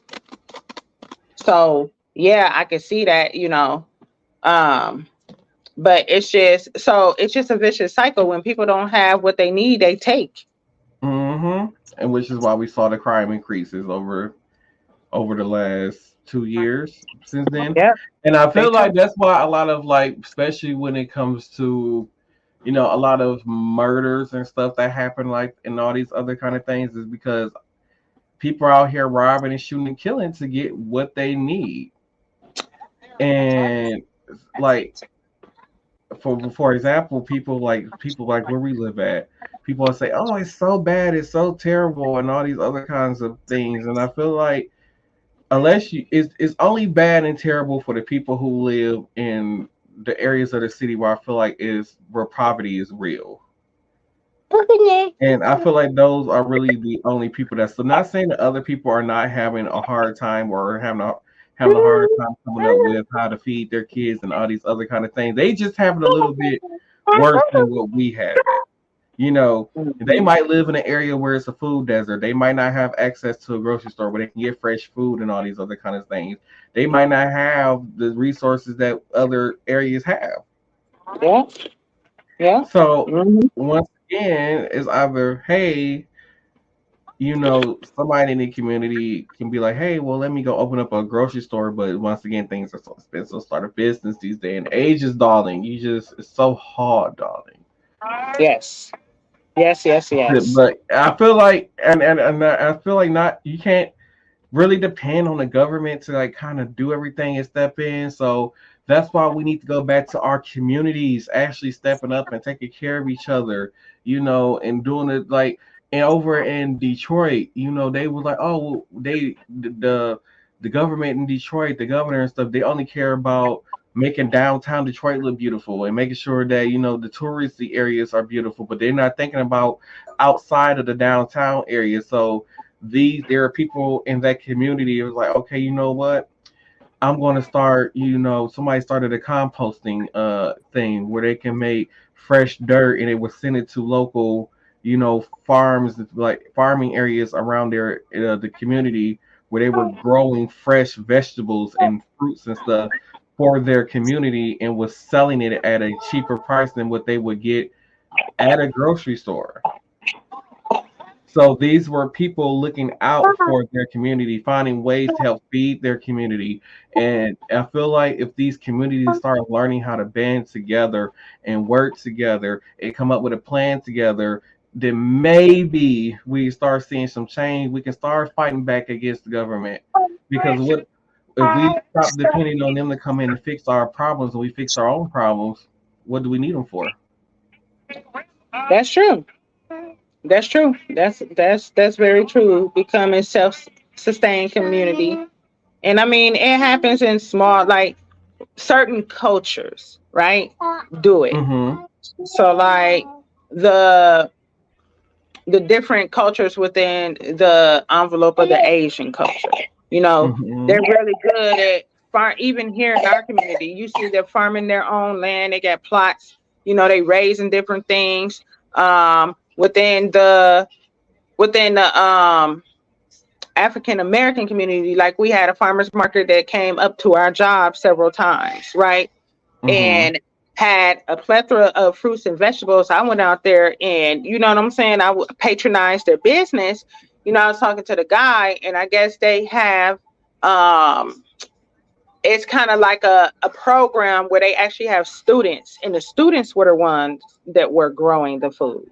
So yeah, I can see that, but it's just a vicious cycle. When people don't have what they need, they take. And which is why we saw the crime increases over the last 2 years since then. Yeah, And I they feel like took. that's why a lot of, like, especially when it comes to, a lot of murders and stuff that happen, like, and all these other kind of things, is because people are out here robbing and shooting and killing to get what they need. And like, for example, people like where we live at, people will say, "Oh, it's so bad, it's so terrible," and all these other kinds of things. And I feel like unless it's only bad and terrible for the people who live in the areas of the city where I feel like is where poverty is real. And I feel like those are really the only people that's, so not saying that other people are not having a hard time or having a hard time coming up with how to feed their kids and all these other kind of things. They just having a little bit worse than what we have it. They Mhm. might live in an area where it's a food desert. They might not have access to a grocery store where they can get fresh food and all these other kind of things. They might not have the resources that other areas have. Yeah, yeah. So Mhm. once again, it's either, hey, somebody in the community can be like, hey, well, let me go open up a grocery store. But once again, things are so expensive. Start a business these days, and age is darling. It's so hard, darling. Yes, yes, yes, yes. But I feel like, and I feel like not, you can't really depend on the government to like kind of do everything and step in. So that's why we need to go back to our communities, actually stepping up and taking care of each other, and doing it like. And over in Detroit, they were like, oh, well, the government in Detroit, the governor and stuff, they only care about making downtown Detroit look beautiful and making sure that the touristy areas are beautiful, but they're not thinking about outside of the downtown area. So there are people in that community. It was like, okay, you know what? I'm going to start. Somebody started a composting thing where they can make fresh dirt and it would send it to local farms, like farming areas around the community where they were growing fresh vegetables and fruits and stuff for their community and was selling it at a cheaper price than what they would get at a grocery store. So these were people looking out for their community, finding ways to help feed their community. And I feel like if these communities start learning how to band together and work together and come up with a plan together, then maybe we start seeing some change. We can start fighting back against the government. Because if we stop depending on them to come in and fix our problems and we fix our own problems, what do we need them for? That's true. That's true. That's very true. Becoming self-sustained community. And I mean, it happens in small, like certain cultures, right? Do it. Mm-hmm. So like the different cultures within the envelope of the Asian culture, Mm-hmm. they're really good at even here in our community. You see they're farming their own land. They got plots, they raising different things. Within the African American community, like we had a farmers market that came up to our job several times, right? Mm-hmm. And had a plethora of fruits and vegetables. I went out there and you know what I'm saying? I patronized their business. I was talking to the guy and I guess they have it's kind of like a program where they actually have students, and the students were the ones that were growing the food.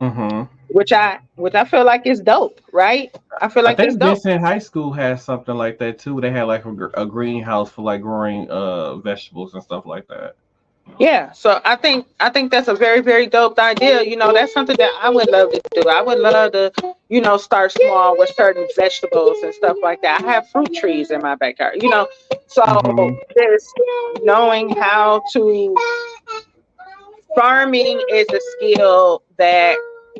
Mm-hmm. Which I feel like is dope, right? I feel like it's dope. Vincent High School has something like that too. They had like a greenhouse for like growing vegetables and stuff like that. Yeah, so I think that's a very, very dope idea. That's something that I would love to do. I would love to, start small with certain vegetables and stuff like that. I have fruit trees in my backyard, so Mm-hmm. just knowing how to farming is a skill that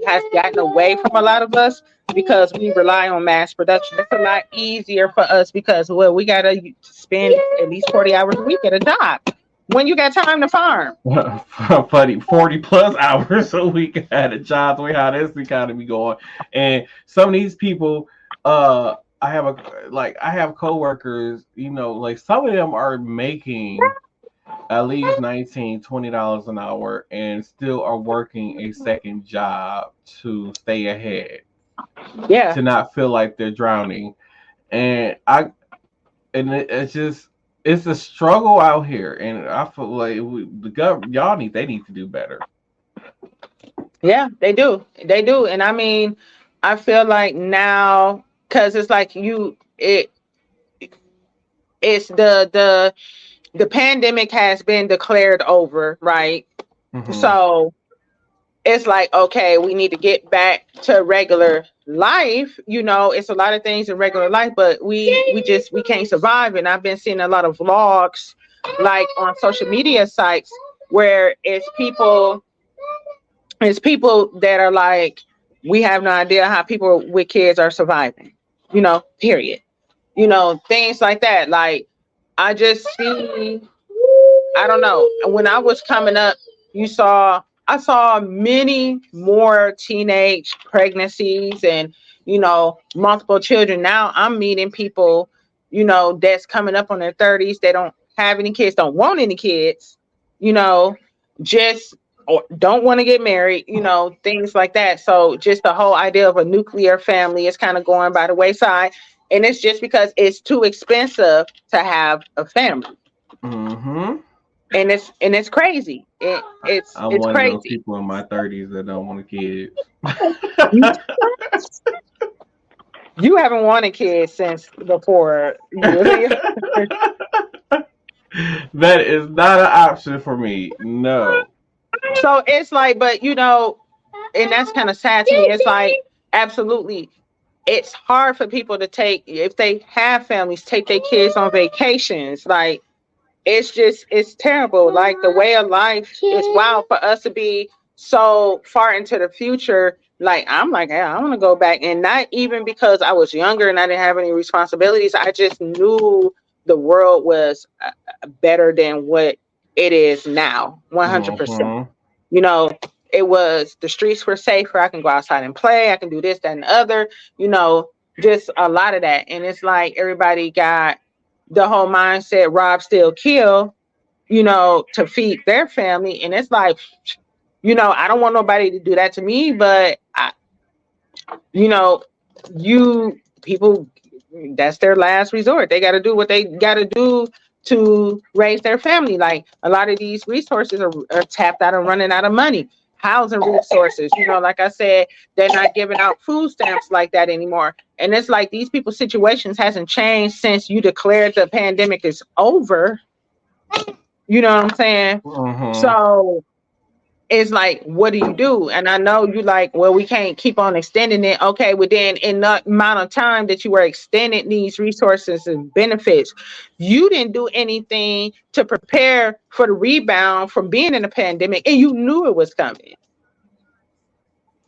has gotten away from a lot of us because we rely on mass production. It's a lot easier for us because we gotta spend at least 40 hours a week at a job. When you got time to farm? 40 plus hours a week at a job. The way how this economy going, and some of these people, I have coworkers. Like some of them are making at least $19-20 an hour and still are working a second job to stay ahead. Yeah. To not feel like they're drowning, and it's just. It's a struggle out here, and I feel like they need to do better. Yeah, they do, and I mean, I feel like now because it's like it's the pandemic has been declared over, right? Mm-hmm. So it's like, okay, we need to get back to regular life. It's a lot of things in regular life, but we can't survive. And I've been seeing a lot of vlogs like on social media sites where it's people that are like, we have no idea how people with kids are surviving, period. Things like that. Like I just see, I don't know. When I was coming up, I saw many more teenage pregnancies and, multiple children. Now I'm meeting people, that's coming up on their 30s. They don't have any kids, don't want any kids, just or don't want to get married, things like that. So just the whole idea of a nuclear family is kind of going by the wayside. And it's just because it's too expensive to have a family. Mm-hmm. And it's crazy. It's I'm one crazy. of those people in my 30s that don't want a kid. You haven't wanted kids since before. That is not an option for me. No. So it's like, but and that's kind of sad to me. It's like absolutely. It's hard for people to take, if they have families, take their kids on vacations. Like, it's terrible. Like, the way of life is wild for us to be so far into the future. Like, I'm like, hey, I want to go back. And not even because I was younger and I didn't have any responsibilities. I just knew the world was better than what it is now. 100%. You know, it was, the streets were safer. I can go outside and play. I can do this, that, and the other, you know, just a lot of that. And it's like everybody got the whole mindset, rob, steal, kill, you know, to feed their family. And it's like, you know, I don't want nobody to do that to me, but you know, people, that's their last resort. They got to do what they got to do to raise their family. Like, a lot of these resources are tapped out and running out of money. Housing resources, you know, like I said, they're not giving out food stamps like that anymore. And it's like these people's situations hasn't changed since you declared the pandemic is over. You know what I'm saying? So it's like, what do you do? And I know you like, well, we can't keep on extending it. Okay, well then, in the amount of time that you were extending these resources and benefits, you didn't do anything to prepare for the rebound from being in a pandemic, and you knew it was coming.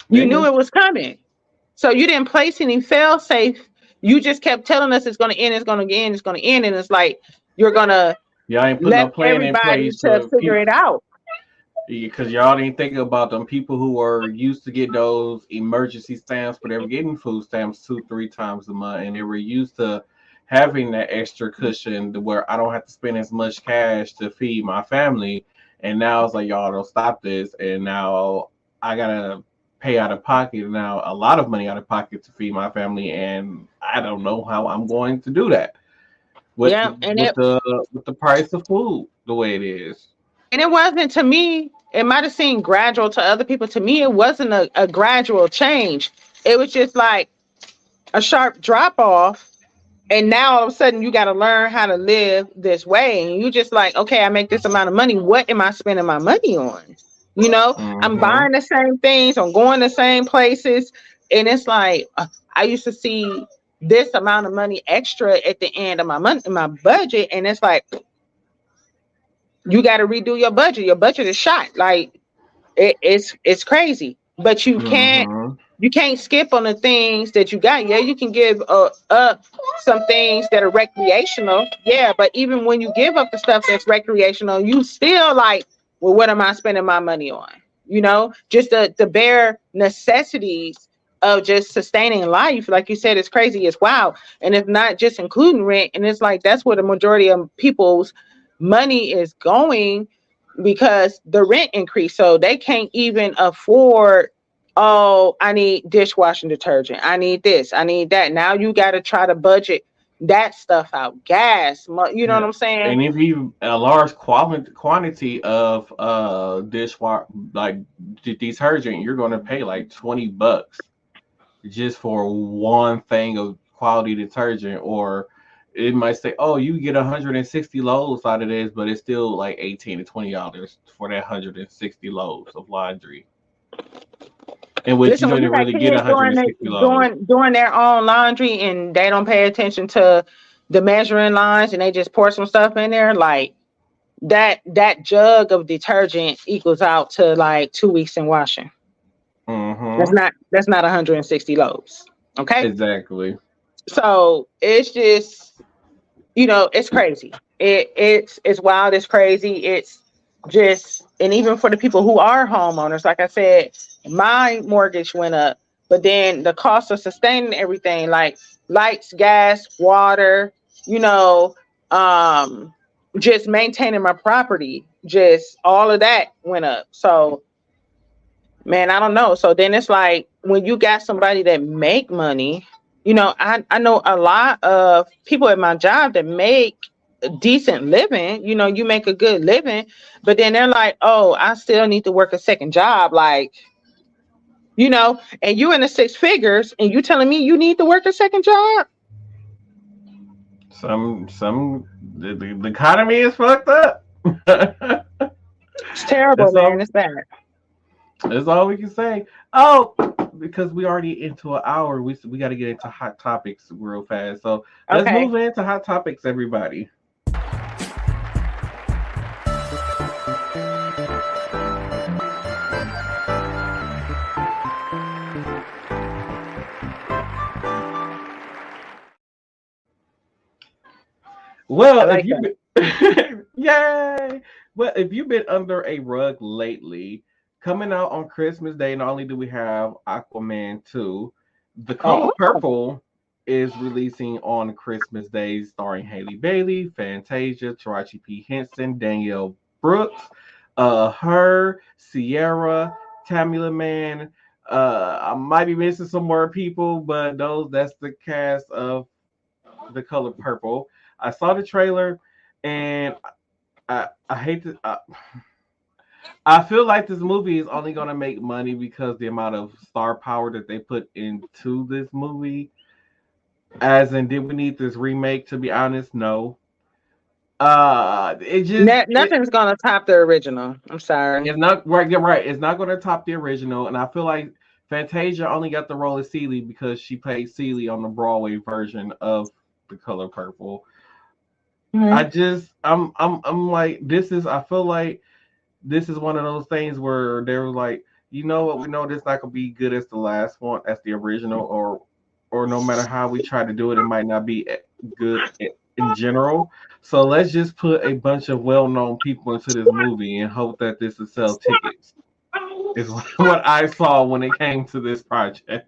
You knew it was coming. So you didn't place any fail safe. You just kept telling us it's going to end, it's going to end, it's going to end. And it's like, you're going to ain't put no plan in place to figure it out. Because y'all didn't think about them people who were used to get those emergency stamps, but they were getting food stamps 2-3 times a month, and they were used to having that extra cushion to where I don't have to spend as much cash to feed my family. And now it's like, y'all don't stop this, and now I gotta pay out of pocket now, a lot of money out of pocket to feed my family, and I don't know how I'm going to do that with the price of food the way it is. And it wasn't, to me, it might have seemed gradual to other people. To me, it wasn't a gradual change. It was just like a sharp drop off. And now all of a sudden you got to learn how to live this way. And you just like, okay, I make this amount of money. What am I spending my money on? You know, I'm buying the same things. I'm going the same places. And it's like, I used to see this amount of money extra at the end of my month, my budget. And it's like, you got to redo your budget. Your budget is shot. Like, it's crazy. But you can't skip on the things that you got. Yeah, you can give up some things that are recreational. Yeah, but even when you give up the stuff that's recreational, you still like, well, what am I spending my money on? You know, just the bare necessities of just sustaining life. Like you said, it's crazy. It's wild. And if not just including rent, and it's like, that's where the majority of people's money is going, because the rent increased. So they can't even afford, oh, I need dishwashing detergent, I need this, I need that. Now you got to try to budget that stuff out. Gas, you know what I'm saying? And if you a large quantity of dishwash, like detergent, you're going to pay like $20 just for one thing of quality detergent. Or it might say, oh, you get 160 loads out of this, but it's still like $18 to $20 for that 160 loads of laundry. And which you don't really get 160 loads. Doing their own laundry, and they don't pay attention to the measuring lines, and they just pour some stuff in there. Like, that jug of detergent equals out to like 2 weeks in washing. That's not 160 loads. Okay. Exactly. So it's just, you know, it's crazy. It's wild. It's crazy. It's just, and even for the people who are homeowners, like I said, my mortgage went up, but then the cost of sustaining everything, like lights, gas, water, you know, just maintaining my property, just all of that went up. So, man, I don't know. So then it's like, when you got somebody that make money, you know, I know a lot of people at my job that make a decent living. You know, you make a good living, but then they're like, oh, I still need to work a second job. Like, you know, and you in the 6 figures, and you telling me you need to work a second job? The economy is fucked up. It's terrible, man. It's bad. That's all we can say. Oh, because we already into an hour, we got to get into hot topics real fast. So let's Okay. move into hot topics, everybody. I Well, if like you that. been, yay! Well, if you've been under a rug lately, coming out on Christmas Day, not only do we have Aquaman 2, The Color Oh, Purple is releasing on Christmas Day, starring Haley Bailey, Fantasia, Taraji P. Henson, Danielle Brooks, her, Sierra, Tamila Man. I might be missing some more people, but that's the cast of The Color Purple. I saw the trailer, and I hate to. I feel like this movie is only gonna make money because the amount of star power that they put into this movie. As in, did we need this remake? To be honest, no. It just nothing's gonna top the original. I'm sorry. it's not right. You're right. It's not gonna top the original, and I feel like Fantasia only got the role of Celie because she played Celie on the Broadway version of The Color Purple. Mhm. I'm like this is I feel like this is one of those things where they were like, you know what, we know this not gonna be good as the last one, as the original, or no matter how we try to do it, it might not be good in general. So let's just put a bunch of well-known people into this movie and hope that this will sell tickets. Is what I saw when it came to this project.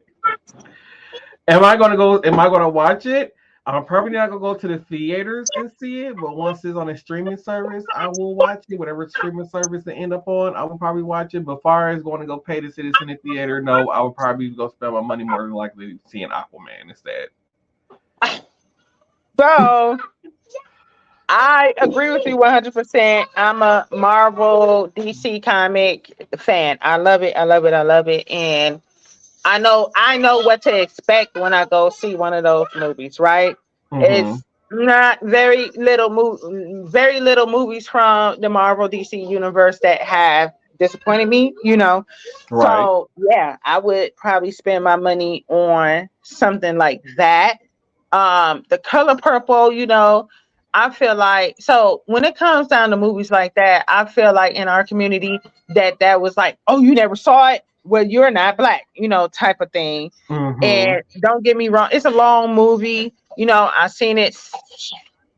Am I gonna go? Am I gonna watch it? I'm probably not gonna go to the theaters and see it, but once it's on a streaming service, I will watch it. Whatever streaming service they end up on, I will probably watch it. But far as going to go pay to see this in the theater, no, I would probably go spend my money more than likely seeing Aquaman instead. So I agree with you 100%. I'm a Marvel DC comic fan. I love it. I love it. I love it. And I know what to expect when I go see one of those movies, right? Mm-hmm. It's not very little movies from the Marvel DC universe that have disappointed me. Right. So yeah, I would probably spend my money on something like that. The Color Purple. I feel like, so when it comes down to movies like that, I feel like in our community that was like, oh, you never saw it, well, you're not black, type of thing. Mm-hmm. And don't get me wrong, it's a long movie. I've seen it,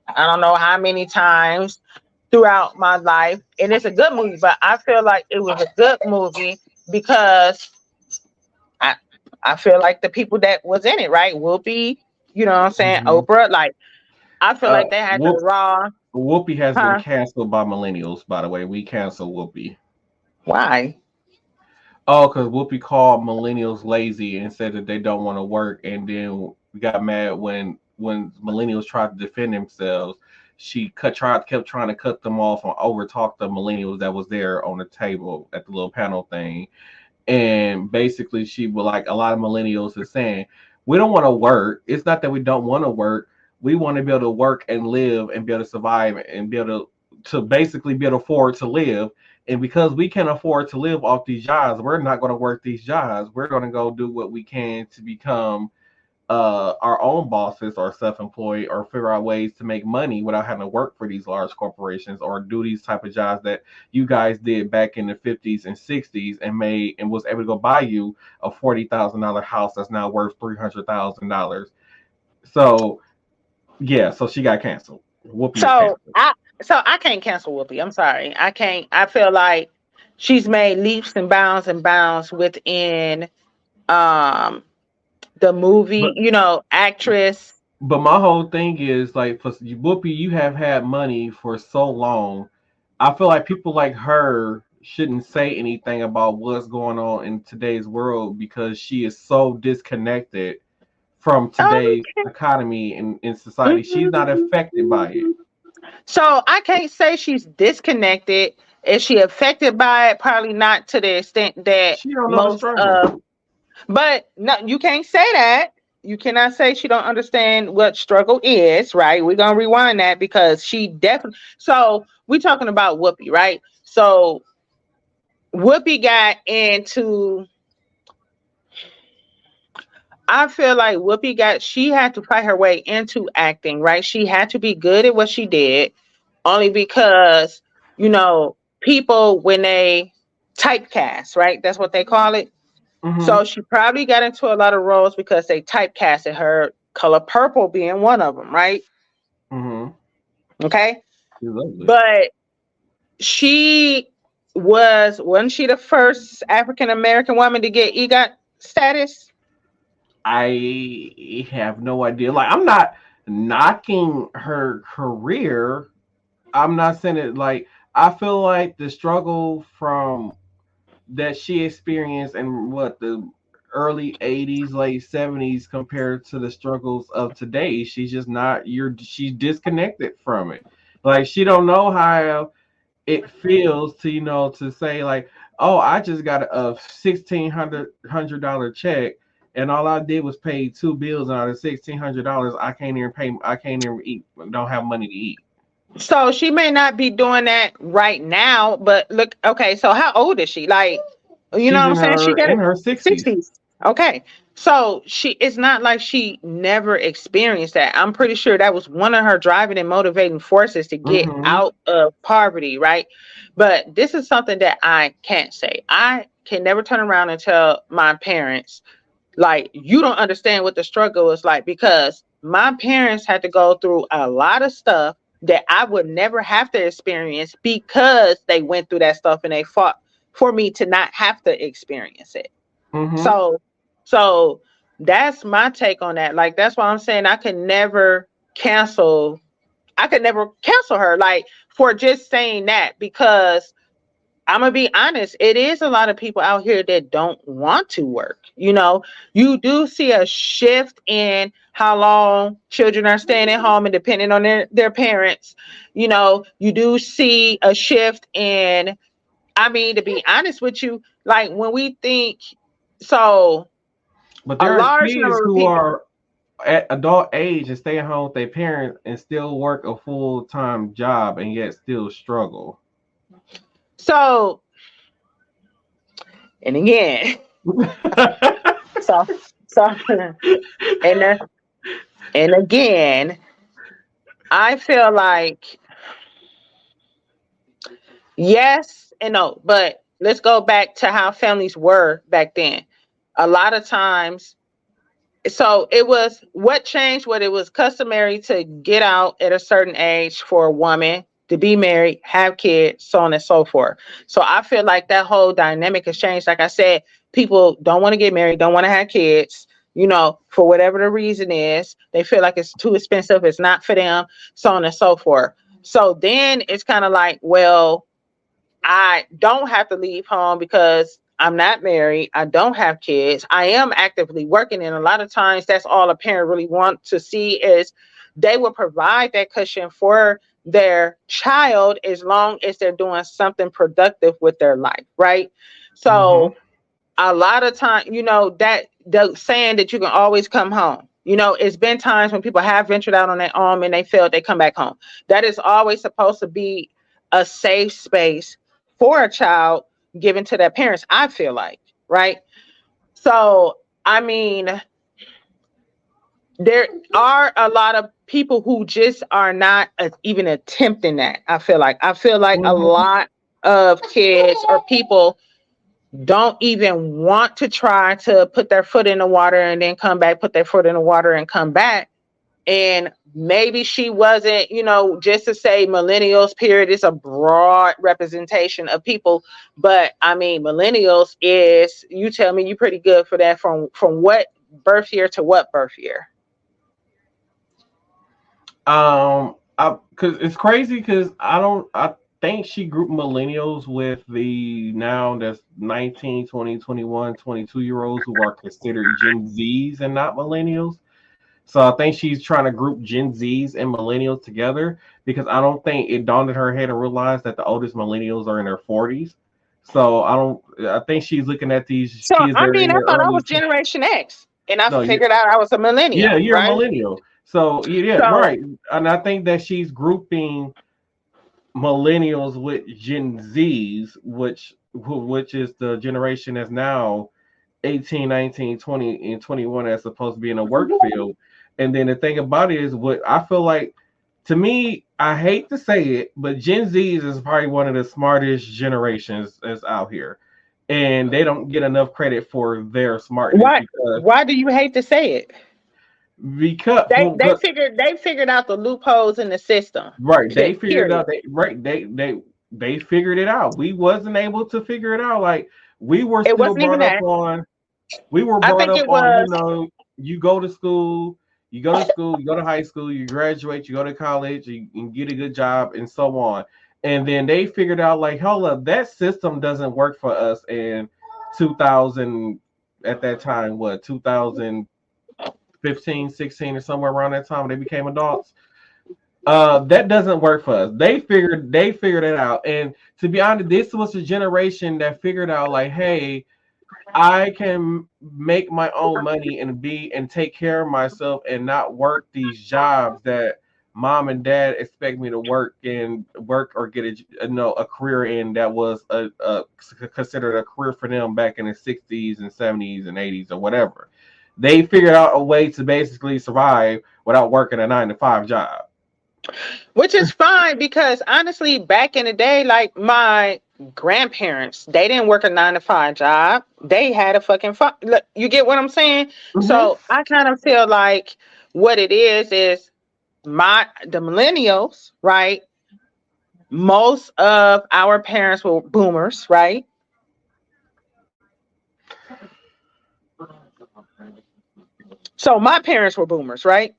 I don't know how many times throughout my life, and it's a good movie. But I feel like it was a good movie because I I feel like the people that was in it, right? Whoopi, you know what I'm saying? Mm-hmm. Oprah, like I feel like they had the Whoop, raw, Whoopi has been huh? canceled by millennials. By the way, we cancel Whoopi. Why? Oh, because Whoopi called millennials lazy and said that they don't want to work, and then we got mad when millennials tried to defend themselves. She kept trying to cut them off and overtalk the millennials that was there on the table at the little panel thing. And basically, she was like, a lot of millennials are saying, we don't want to work. It's not that we don't want to work. We want to be able to work and live and be able to survive and be able to basically be able to afford to live. And because we can't afford to live off these jobs, we're not going to work these jobs. We're going to go do what we can to become our own bosses or self-employed or figure out ways to make money without having to work for these large corporations or do these type of jobs that you guys did back in the 50s and 60s and made and was able to go buy you a $40,000 house that's now worth $300,000. So yeah, so she got canceled. Whoopi is So canceled. I can't cancel Whoopi. I'm sorry. I can't. I feel like she's made leaps and bounds within um the movie, But actress. my whole thing is like for Whoopi, you have had money for so long. I feel like people like her shouldn't say anything about what's going on in today's world because she is so disconnected from today's Okay. economy and in society. She's not Mhm. affected by it. So I can't say she's disconnected. Is she affected by it? Probably not to the extent that She don't know the most struggle. of. But no, you can't say that. You cannot say she don't understand what struggle is, right? We're gonna rewind that because she definitely. So we talking about Whoopi, right? So Whoopi got into. I feel like she had to fight her way into acting, right? She had to be good at what she did, only because, you know, people, when they typecast, right? That's what they call it. Mm-hmm. So she probably got into a lot of roles because they typecasted her, Color Purple being one of them, right? Mm-hmm. Okay. She's lovely. But she wasn't she the first African American woman to get EGOT status? I have no idea. Like, I'm not knocking her career. I'm not saying it like I feel like the struggle from that she experienced in what the early 80s, late 70s compared to the struggles of today. She's just not she's disconnected from it. Like she don't know how it feels to to say like, oh, I just got a $1,600 check and all I did was pay two bills, and out of $1,600 I can't even eat, don't have money to eat. So she may not be doing that right now, but look, okay, so how old is she? Like, you know She's what I'm saying? She got in it her 60s. 60s. Okay. So it's not like she never experienced that. I'm pretty sure that was one of her driving and motivating forces to get Mm-hmm. out of poverty, right? But this is something that I can't say. I can never turn around and tell my parents, like, you don't understand what the struggle is like, because my parents had to go through a lot of stuff that I would never have to experience because they went through that stuff and they fought for me to not have to experience it. Mm-hmm. So, so that's my take on that. Like, that's why I'm saying cancel I could never cancel her, like, for just saying that, because I'm gonna be honest, it is a lot of people out here that don't want to work. You know, you do see a shift in how long children are staying at home and depending on their parents. You know, you do see a shift in, I mean, to be honest with you, like when we think, so But a there are large kids number of who people. are at adult age and stay at home with their parents and still work a full-time job and yet still struggle. So, and again, so, so, and, uh, and again, I feel like yes and no, but let's go back to how families were back then. A lot of times, so it was what changed, what it was customary to get out at a certain age for a woman to be married, have kids, so on and so forth. So I feel like that whole dynamic has changed. Like I said, people don't want to get married, don't want to have kids, you know, for whatever the reason is. They feel like it's too expensive, it's not for them, so on and so forth. So then it's kind of like, well, I don't have to leave home because I'm not married. I don't have kids. I am actively working. And a lot of times that's all a parent really wants to see is they will provide that cushion for their child as long as they're doing something productive with their life, right? Mm-hmm. So a lot of time, you know, that the saying that you can always come home. You know, it's been times when people have ventured out on their own and they failed, they come back home. That is always supposed to be a safe space for a child given to their parents, I feel like, right? So, I mean, there are a lot of people who just are not even attempting that. I feel like a Mm-hmm. lot of kids or people don't even want to try to put their foot in the water and then come back, put their foot in the water and come back. And maybe she wasn't, you know, just to say millennials, period, it's a broad representation of people. But I mean, millennials is, you tell me, you pretty good for that, from what birth year to what birth year? Cause it's crazy because I think she grouped millennials with the now that's 19, 20, 21, 22-year olds who are considered Gen Zs and not millennials. So I think she's trying to group Gen Zs and millennials together because I don't think it dawned in her head and realized that the oldest millennials are in their 40s. So I think she's looking at these So kids that I are mean, in I their thought I early. was Generation X, and I No, figured out I was a yeah, millennial, you're a right? millennial. So yeah, So right. And I think that she's grouping millennials with Gen Zs, which which is the generation that's now 18, 19, 20, and 21 that's supposed to be in a work field. And then the thing about it is, what I feel like, to me, I hate to say it, but Gen Z is probably one of the smartest generations that's out here. And they don't get enough credit for their smartness. Why do you hate to say it? Because they figured out the loopholes in the system. Right. They figured out they figured it out. We wasn't able to figure it out. Like, we were still brought up on, you go to school, you go to high school, you graduate, you go to college, you get a good job, and so on. And then they figured out, like, hold up, that system doesn't work for us in 2000, at that time, 2015, 16, or somewhere around that time when they became adults. That doesn't work for us. They figured it out. And to be honest, this was a generation that figured out, like, hey, I can make my own money and take care of myself and not work these jobs that mom and dad expect me to work or get a career in that was considered a career for them back in the 60s and 70s and 80s or whatever. They figured out a way to basically survive without working a 9-to-5 job. Which is fine, because honestly, back in the day, like my grandparents, they didn't work a 9-to-5 job. They had a fucking look, you get what I'm saying? Mm-hmm. So I kind of feel like what it is the millennials, right? Most of our parents were boomers, right? So my parents were boomers, right?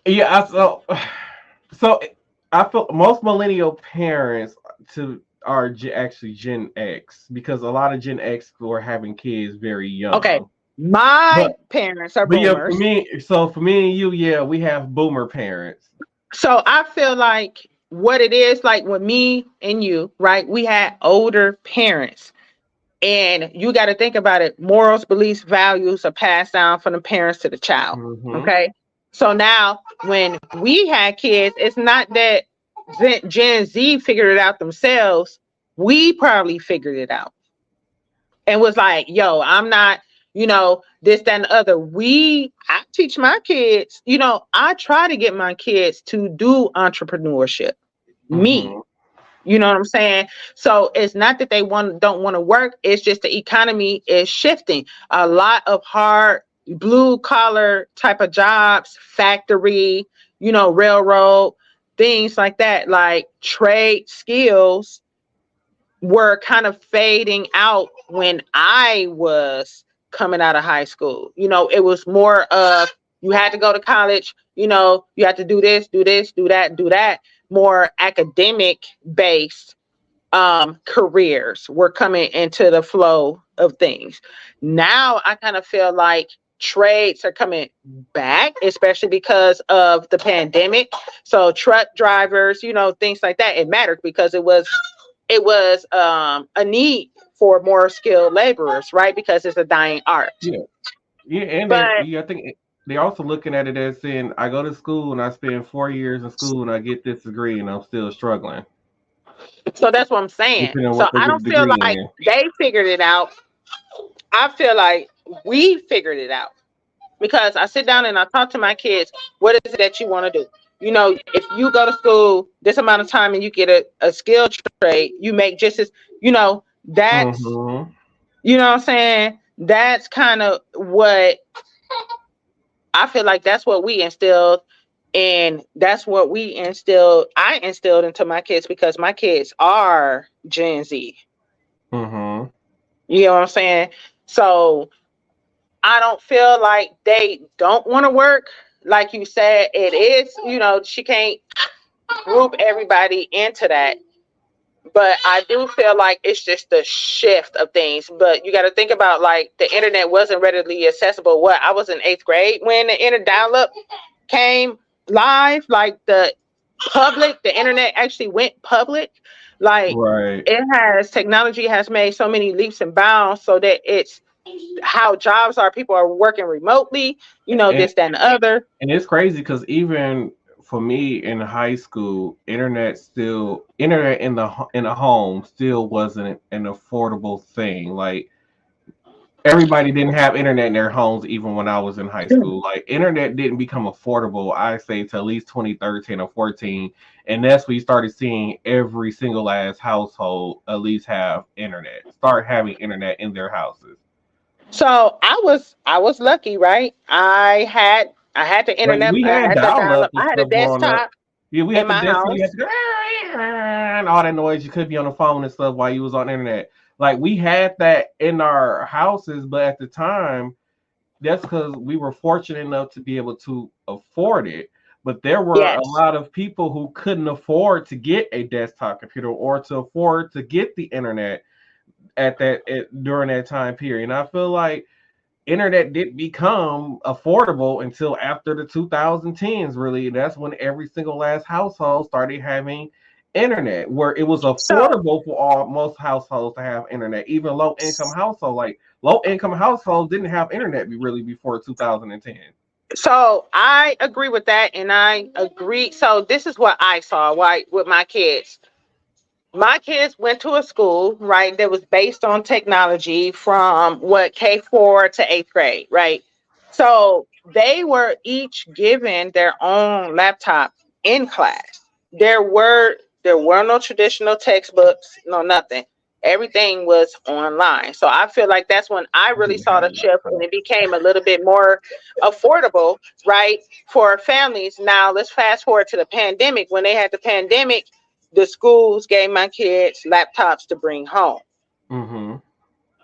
Yeah, so I feel most millennial parents are actually Gen X, because a lot of Gen X were having kids very young. Okay, my parents are boomers. Yeah, for me and you, yeah, we have boomer parents. So I feel like what it is, like with me and you, right? We had older parents, and you got to think about it. Morals, beliefs, values are passed down from the parents to the child. Mm-hmm. Okay. So now when we had kids, it's not that Gen Z figured it out themselves. We probably figured it out and was like, yo, I'm not, this, that, and the other. I teach my kids, I try to get my kids to do entrepreneurship. Mm-hmm. Me. You know what I'm saying? So it's not that they don't want to work. It's just the economy is shifting. A lot of hard blue collar type of jobs, factory, railroad, things like that, like trade skills were kind of fading out when I was coming out of high school. It was more of, you had to go to college, you had to do this, do that. More academic based careers were coming into the flow of things. Now I kind of feel like trades are coming back, especially because of the pandemic. So truck drivers, things like that, it mattered because it was a need for more skilled laborers, right? Because it's a dying art. Yeah, and I think they're also looking at it as saying, I go to school and I spend 4 years in school and I get this degree and I'm still struggling. So that's what I'm saying. So I don't feel like they figured it out. I feel like we figured it out, because I sit down and I talk to my kids. What is it that you want to do? If you go to school this amount of time and you get a skill trade, you make just as, that's, mm-hmm. You know what I'm saying? That's kind of what I feel like. That's what we instilled. And that's what I instilled into my kids, because my kids are Gen Z. Mm-hmm. You know what I'm saying? So I don't feel like they don't want to work. Like you said, it is, she can't group everybody into that. But I do feel like it's just the shift of things. But you got to think about, like, the internet wasn't readily accessible. I was in 8th grade when the dial-up came live, like the internet actually went public. Like, right. Technology has made so many leaps and bounds, so that it's how jobs are. People are working remotely, this, that, and the other. And it's crazy because even for me in high school, internet in the home still wasn't an affordable thing. Like everybody didn't have internet in their homes even when I was in high school. Like internet didn't become affordable, I say, to at least 2013 or 14. And that's when you started seeing every single ass household at least have internet. Start having internet in their houses. So I was lucky, right? I had the Like internet. we I had had the dial dial up up. and I had a stuff growing up. desktop Yeah, we in had the my desktop. You had house. to go and all that noise. You could be on the phone and stuff while you was on the internet. Like we had that in our houses, but at the time, that's because we were fortunate enough to be able to afford it. But there were a Yes. lot of people who couldn't afford to get a desktop computer or to afford to get the internet during that time period. And I feel like internet didn't become affordable until after the 2010s. Really, that's when every single last household started having internet, where it was So affordable for most households to have internet, even low income households. Like low income households didn't have internet really before 2010. so I agree with that, and I agree. So this is what I saw, right, with my kids. My kids went to a school, right, that was based on technology from what K4 to eighth grade, right? So they were each given their own laptop in class. There were no traditional textbooks, no nothing. Everything was online. So I feel like that's when I I really didn't saw have the shift and laptops. it became a little bit more affordable, right, for families. Now let's fast forward to the pandemic. When they had the pandemic, the schools gave my kids laptops to bring home. Mm-hmm.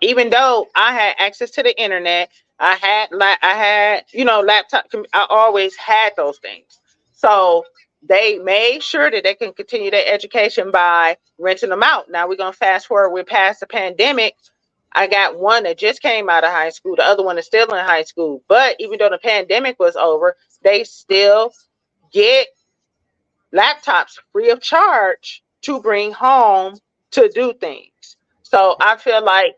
Even though I had access to the internet, I had laptop. I always had those things. So they made sure that they can continue their education by renting them out. Now we're gonna fast forward. We're past the pandemic. I got one that just came out of high school. The other one is still in high school. But even though the pandemic was over, they still get laptops free of charge to bring home to do things. So I feel like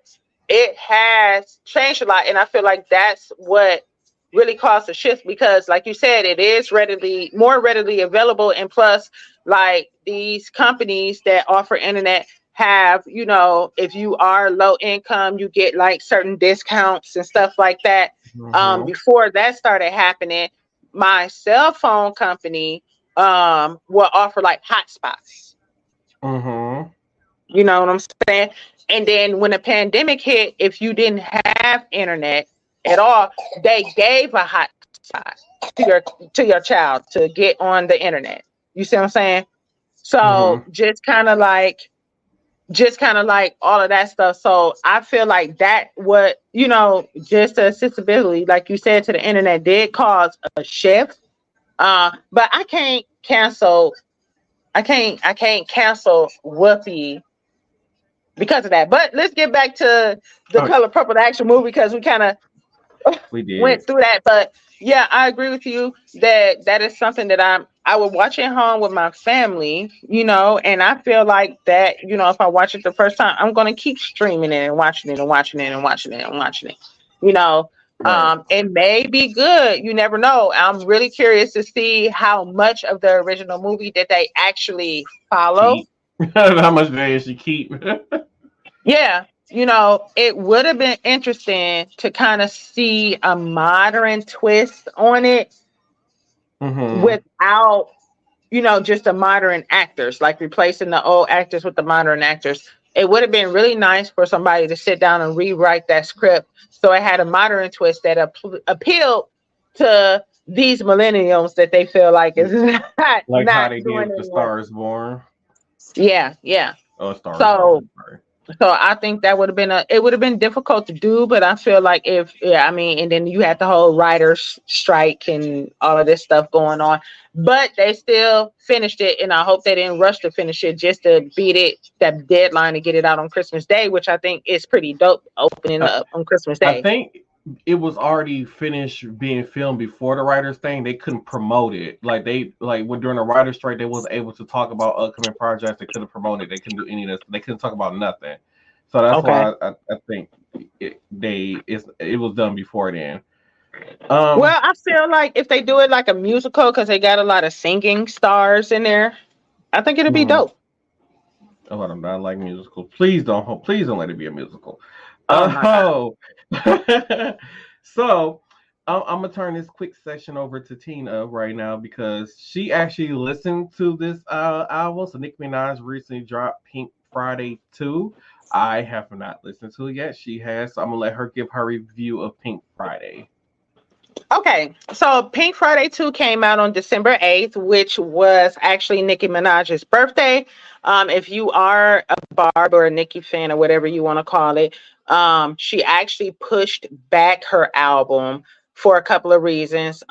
it has changed a lot. And I feel like that's what really caused a shift because, like you said, it is more readily available. And plus, like these companies that offer internet have, if you are low income, you get like certain discounts and stuff like that. Mm-hmm. Before that started happening, my cell phone company will offer like hotspots. Mm-hmm. You know what I'm saying? And then when the pandemic hit, if you didn't have internet at all, they gave a hotspot to your child to get on the internet. You see what I'm saying? So Mm-hmm. just kind of like all of that stuff. So I feel like that just the accessibility, like you said, to the internet did cause a shift. But I can't cancel Whoopi because of that. But let's get back to the Oh, Color Purple, the action movie, because we kind of we did. went through that. But yeah, I agree with you that that is something that I would watch at home with my family, and I feel like that, if I watch it the first time, I'm gonna keep streaming it and watching it and watching it and watching it and watching it. You know. Right. It may be good. You never know. I'm really curious to see how much of the original movie did they actually follow. Keep. How much did she keep? Yeah, it would have been interesting to kind of see a modern twist on it Mm-hmm. without, just the modern actors, like replacing the old actors with the modern actors. It would have been really nice for somebody to sit down and rewrite that script so it had a modern twist that appealed to these millennials that they feel like is not, Like how not they did doing with the anymore. Stars Born. Yeah, yeah. Oh, Stars So Born. Sorry. So I think that it would have been difficult to do, but I feel like and then you had the whole writers strike and all of this stuff going on, but they still finished it, and I hope they didn't rush to finish it just to beat that deadline to get it out on Christmas Day, which I think is pretty dope, opening I, up on Christmas I Day. think it was already finished being filmed before the writers thing. They couldn't promote it. When during the writers strike, they wasn't able to talk about upcoming projects. They couldn't promote it. They couldn't do any of this. They couldn't talk about nothing. So that's Okay. why I think it was done before then. Um, Well, I feel like if they do it like a musical, because they got a lot of singing stars in there, I think it'll be hmm, dope. oh, I do not like musicals. Please don't let it be a musical. Oh my god. Oh, so I'm gonna turn this quick session over to Tina right now because she actually listened to this album. So Nicki Minaj recently dropped Pink Friday 2. I have not listened to it yet. She has, so I'm gonna let her give her review of Pink Friday. Okay, so Pink Friday 2 came out on December 8th, which was actually Nicki Minaj's birthday. If you are a Barb or a Nicki fan or whatever you want to call it, she actually pushed back her album for a couple of reasons.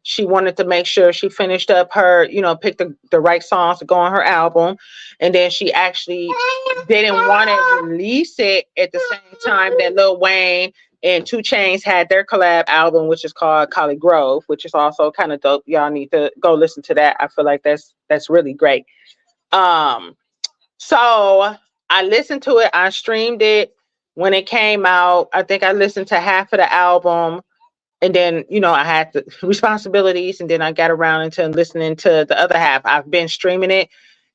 She wanted to make sure she finished up her, picked the right songs to go on her album. And then she actually didn't want to release it at the same time that Lil Wayne and Two Chains had their collab album, which is called Collie Grove, which is also kind of dope. Y'all need to go listen to that. I feel like that's really great. Um, so I listened to it. I streamed it when it came out. I think I listened to half of the album, and then I had the responsibilities, and then I got around into listening to the other half. I've been streaming it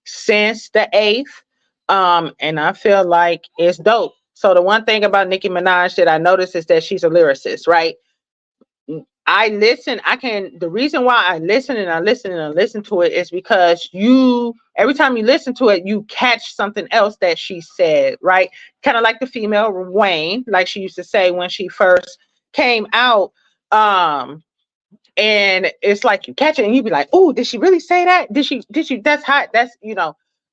since the 8th, and I feel like it's dope. So the one thing about Nicki Minaj that I noticed is that she's a lyricist, right? I listen. The reason why I listen and I listen and I listen to it is because every time you listen to it, you catch something else that she said, right? Kind of like the female Wayne, like she used to say when she first came out. Um, and it's like you catch it and you be like, "Oh, did she really say that? Did she that's hot.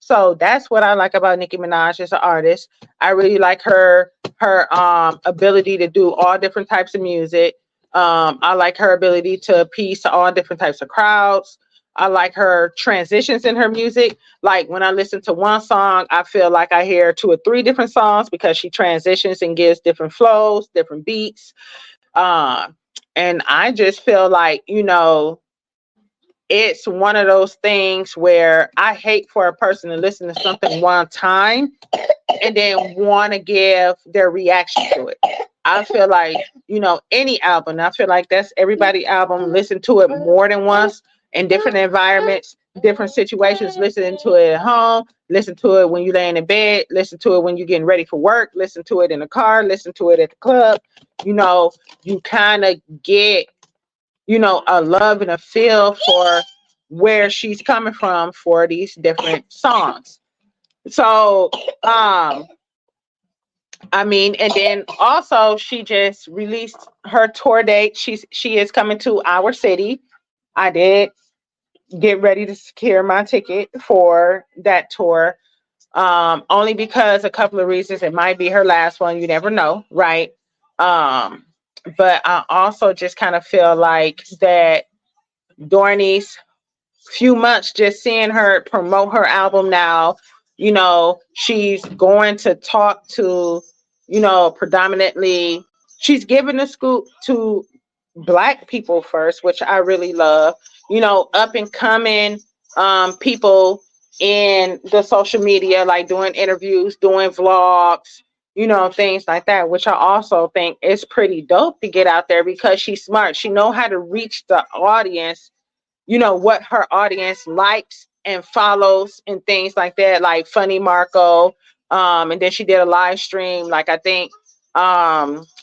So that's what I like about Nicki Minaj as an artist. I really like her ability to do all different types of music. I like her ability to appease to all different types of crowds. I like her transitions in her music. Like when I listen to one song, I feel like I hear two or three different songs because she transitions and gives different flows, different beats. Um, and I just feel like, it's one of those things where I hate for a person to listen to something one time and then want to give their reaction to it. I feel like, any album, I feel like that's everybody album, listen to it more than once in different environments, different situations, listening to it at home, listen to it when you're laying in bed, listen to it when you're getting ready for work, listen to it in the car, listen to it at the club. You kind of get, a love and a feel for where she's coming from for these different songs. So, I mean, and then also she just released her tour date. She is coming to our city. I did get ready to secure my ticket for that tour. Only because a couple of reasons. It might be her last one. You never know, right? Um, but I also just kind of feel like that during these few months, just seeing her promote her album now, she's going to talk to, predominantly, she's giving the scoop to Black people first, which I really love, up and coming people in the social media, like doing interviews, doing vlogs, things like that, which I also think is pretty dope to get out there because she's smart. She know how to reach the audience, what her audience likes and follows and things like that, like Funny Marco. And then she did a live stream, like I think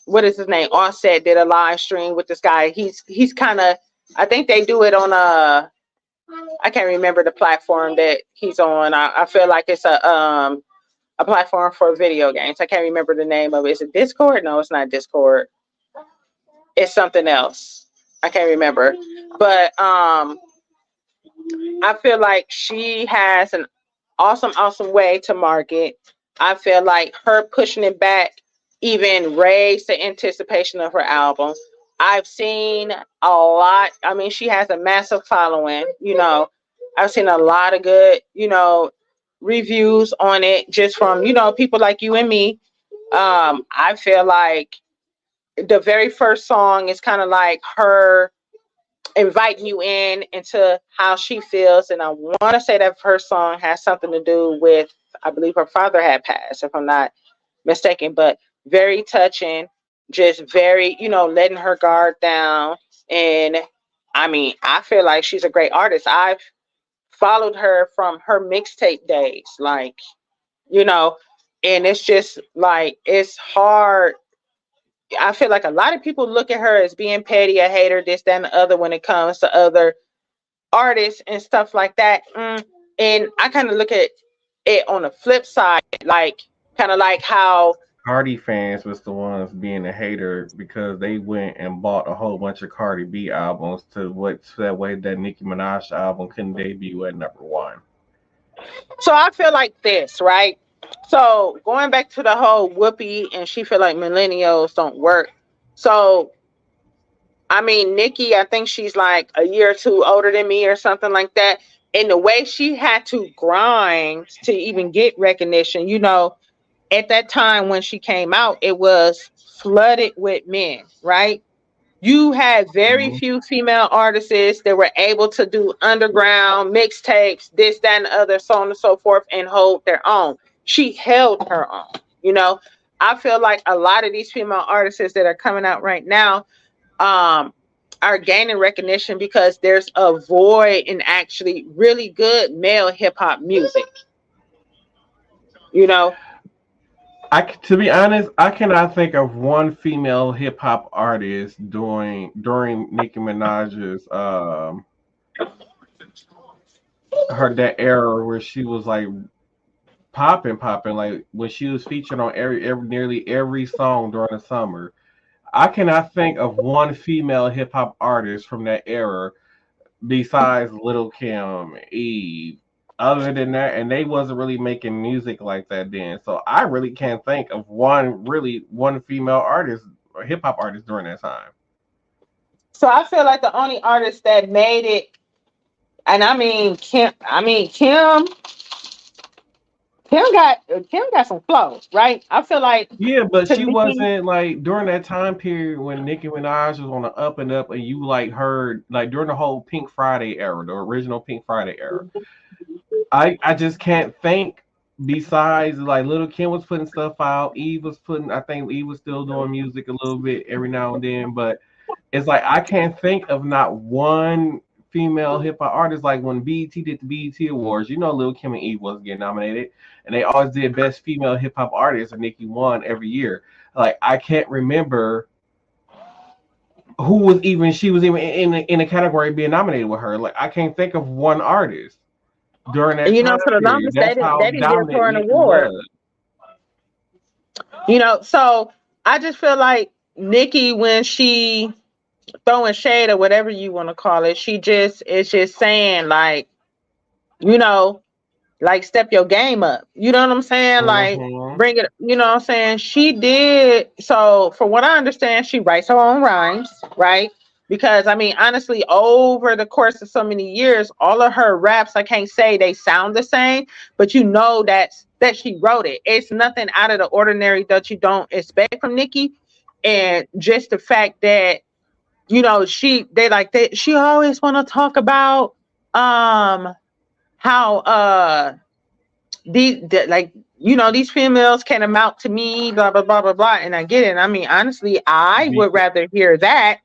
what is his name? Offset did a live stream with this guy. He's kind of, I think they do it on I can't remember the platform that he's on. I feel like it's a platform for video games. I can't remember the name of it. Is it Discord? No, it's not Discord. It's something else. I can't remember. But I feel like she has an awesome way to market. I feel like her pushing it back even raised the anticipation of her album. I've seen a lot. I mean, she has a massive following. I've seen a lot of good, reviews on it just from, people like you and me. I feel like the very first song is kind of like her inviting you in into how she feels. And I want to say that first song has something to do with, I believe her father had passed, if I'm not mistaken, but very touching, just very, letting her guard down. And I mean, I feel like she's a great artist. I've followed her from her mixtape days, like, you know, and it's just like it's hard. I feel like a lot of people look at her as being petty, a hater, this, that, and the other when it comes to other artists and stuff like that. And I kind of look at it on the flip side, like kind of like how Cardi fans was the ones being a hater because they went and bought a whole bunch of Cardi B albums so that way that Nicki Minaj album couldn't debut at number one. so I feel like this, right? So going back to the whole Whoopi and she feel like millennials don't work. So I mean, Nikki, I think she's like a year or two older than me or something like that. And the way she had to grind to even get recognition, at that time when she came out, it was flooded with men, right? You had very Mhm. few female artists that were able to do underground mixtapes, this, that, and the other, so on and so forth, and hold their own. She held her own, you know. I feel like a lot of these female artists that are coming out right now, um, are gaining recognition because there's a void in actually really good male hip hop music, you know. To be honest, I cannot think of one female hip hop artist during Nicki Minaj's her that era where she was like popping like when she was featured on nearly every song during the summer. I cannot think of one female hip hop artist from that era besides Little Kim, Eve. Other than that, and they wasn't really making music like that then. So I really can't think of one female artist or hip hop artist during that time. So I feel like the only artist that made it, and Kim got some flow, right? I feel like Yeah, but to she me, wasn't like during that time period when Nicki Minaj was on the up and up, and you like heard like during the whole Pink Friday era, the original Pink Friday era. I just can't think besides like Little Kim was putting stuff out. I think Eve was still doing music a little bit every now and then, but it's like I can't think of not one female hip hop artist. Like when BET did the BET Awards, Lil Kim and Eve was getting nominated, and they always did Best Female Hip Hop Artist, and Nicki won every year. Like I can't remember who was even she was even in a category being nominated with her. Like I can't think of one artist during that time for the period. longest That's they how didn't give her dominant an Nicki award. was. So I just feel like Nikki, when she throwing shade or whatever you want to call it, she just is just saying like, you know, like step your game up. You know what I'm saying? Like Hmm. bring it, you know what I'm saying? She did so for what I understand, she writes her own rhymes, right? Because I mean, honestly, over the course of so many years, all of her raps, I can't say they sound the same, but that she wrote it. It's nothing out of the ordinary that you don't expect from Nikki. And just the fact that she always want to talk about um how these females can amount to me, blah blah blah blah blah, and I get it. I mean, honestly, I would rather hear that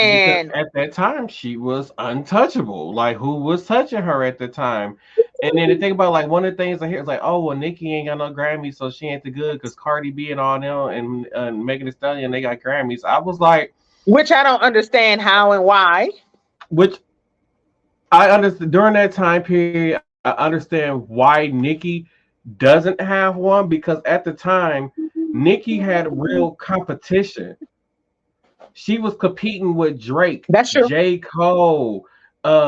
Because than at that time she was untouchable. Like who was touching her at the time? And then the thing about like one of the things I hear is like, oh well, Nicki ain't got no Grammys, so she ain't the good because Cardi B and all them and Megan Thee Stallion they got Grammys. I was like, which I don't understand how and why. which I understand during that time period. I understand why Nicki doesn't have one because at the time Nicki had real competition. She was competing with Drake, That's true. J. Cole,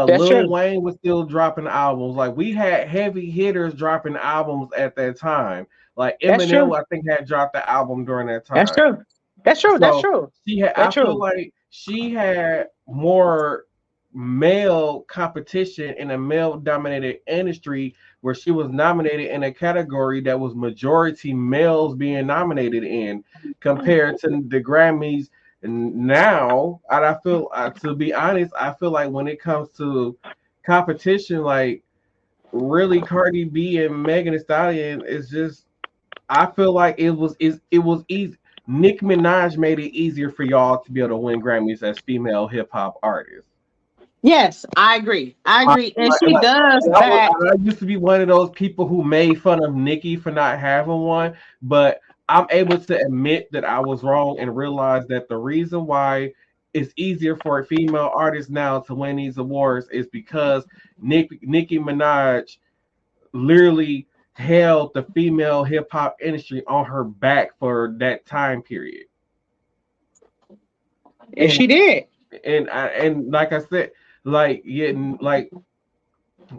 That's Lil true. Wayne was still dropping albums. Like we had heavy hitters dropping albums at that time. Like That's true. Eminem, I think had dropped the album during that That's time. true. That's true. That's So true. I That's feel true. like she had more male competition in a male dominated industry where she was nominated in a category that was majority males being nominated in compared to the Grammys. And now, and I feel, to be honest, I feel like when it comes to competition, like really Cardi B and Megan Thee Stallion is just, I feel like it was easy. Nicki Minaj made it easier for y'all to be able to win Grammys as female hip hop artists. Yes, I agree. I agree. And she does back. I used to be one of those people who made fun of Nicki for not having one, but I'm able to admit that I was wrong and realize that the reason why it's easier for a female artist now to win these awards is because Nicki Minaj literally held the female hip hop industry on her back for that time period. And she did. And like I said, like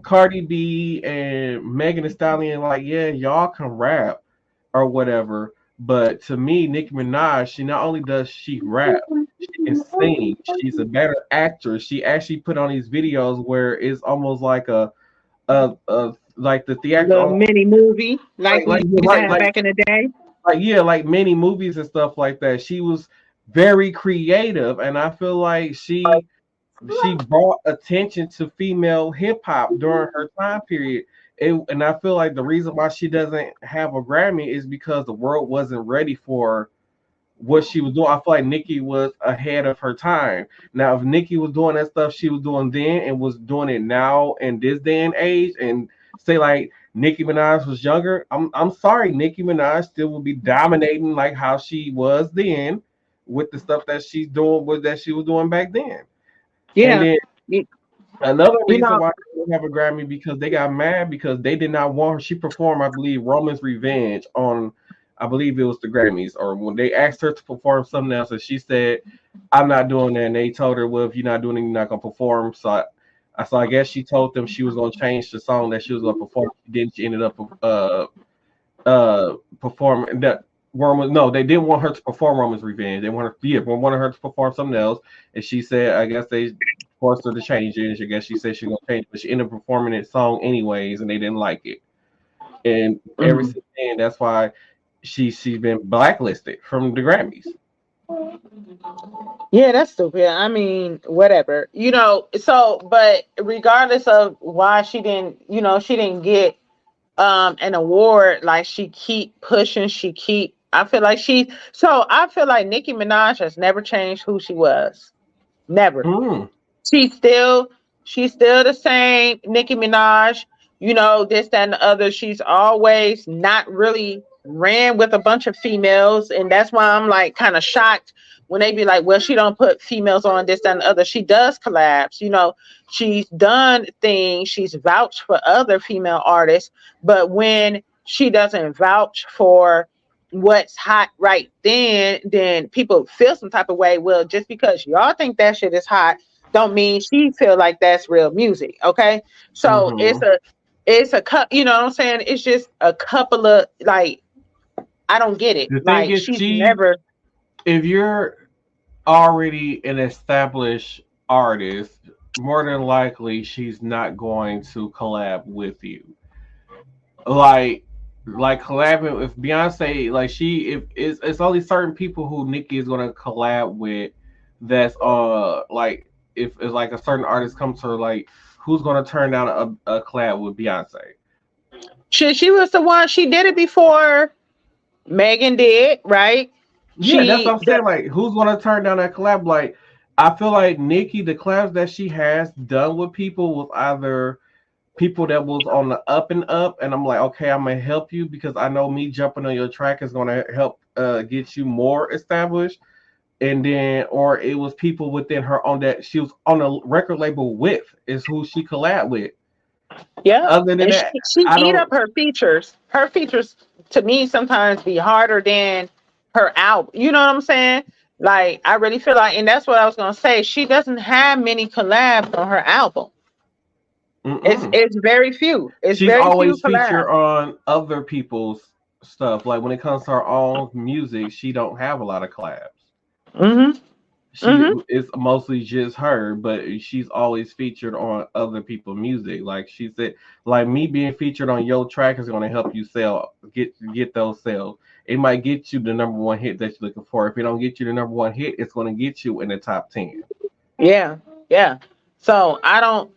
Cardi B and Megan Thee Stallion, like, yeah, y'all can rap or whatever. But to me, Nicki Minaj, she not only does she rap, she can sing. She's a better actress. She actually put on these videos where it's almost like a like the theatrical mini movie, like back in the day. Like many movies and stuff like that. She was very creative, and I feel like she brought attention to female hip hop during her time period. And I feel like the reason why she doesn't have a Grammy is because the world wasn't ready for what she was doing. I feel like Nicki was ahead of her time. Now, if Nicki was doing that stuff she was doing then and was doing it now in this day and age, and say like Nicki Minaj was younger, I'm sorry, Nicki Minaj still will be dominating like how she was then with the stuff that she's doing with that she was doing back then. Yeah. And then another reason why they don't have a Grammy because they got mad because they did not want her. She performed, I believe, Roman's Revenge on, I believe it was the Grammys, or when they asked her to perform something else, and she said, "I'm not doing that." And they told her, "Well, if you're not doing it, you're not gonna perform." So I guess she told them she was gonna change the song that she was gonna perform. Then she ended up performing that. No, they didn't want her to perform Roman's Revenge. They wanted her to perform something else, and she said, I guess they forced her to change it. And I guess she said she was gonna change it, but she ended up performing that song anyways, and they didn't like it. And ever since then, that's why she's been blacklisted from the Grammys. Yeah, that's stupid. I mean, whatever. So but regardless of why she didn't get an award, like she keep pushing, I feel like Nicki Minaj has never changed who she was. Never. She's still the same Nicki Minaj, this, that, and the other. She's always not really ran with a bunch of females, and that's why I'm like kind of shocked when they be like, well, she don't put females on this, that, and the other. She does collabs, she's done things, she's vouched for other female artists, but when she doesn't vouch for what's hot right then people feel some type of way. Well, just because y'all think that shit is hot don't mean she feel like that's real music. Okay, so it's a cut. You know what I'm saying? It's just a couple of like, I don't get it. Like she's never. If you're already an established artist, more than likely she's not going to collab with you. Like collabing with Beyonce, like it's only certain people who Nicki is gonna collab with. That's like if it's like a certain artist comes to her, like who's gonna turn down a collab with Beyonce? She was the one. She did it before Megan did, right? Yeah, that's what I'm saying. Like who's gonna turn down that collab? Like I feel like Nicki, the collabs that she has done with people was either people that was on the up and up, and I'm like, okay, I'm gonna help you because I know me jumping on your track is gonna help get you more established. And then, or it was people within her on that she was on a record label with is who she collabed with. Yeah. Other than that, she eat up her features. Her features to me sometimes be harder than her album. You know what I'm saying? Like I really feel like, and that's what I was gonna say. She doesn't have many collabs on her album. It's very few. She's always featured on other people's stuff. Like when it comes to her own music, she don't have a lot of collabs. It's mostly just her, but she's always featured on other people's music. Like she said, like me being featured on your track is going to help you get those sales. It might get you the number one hit that you're looking for. If it don't get you the number one hit, it's going to get you in the top 10. Yeah. So I don't,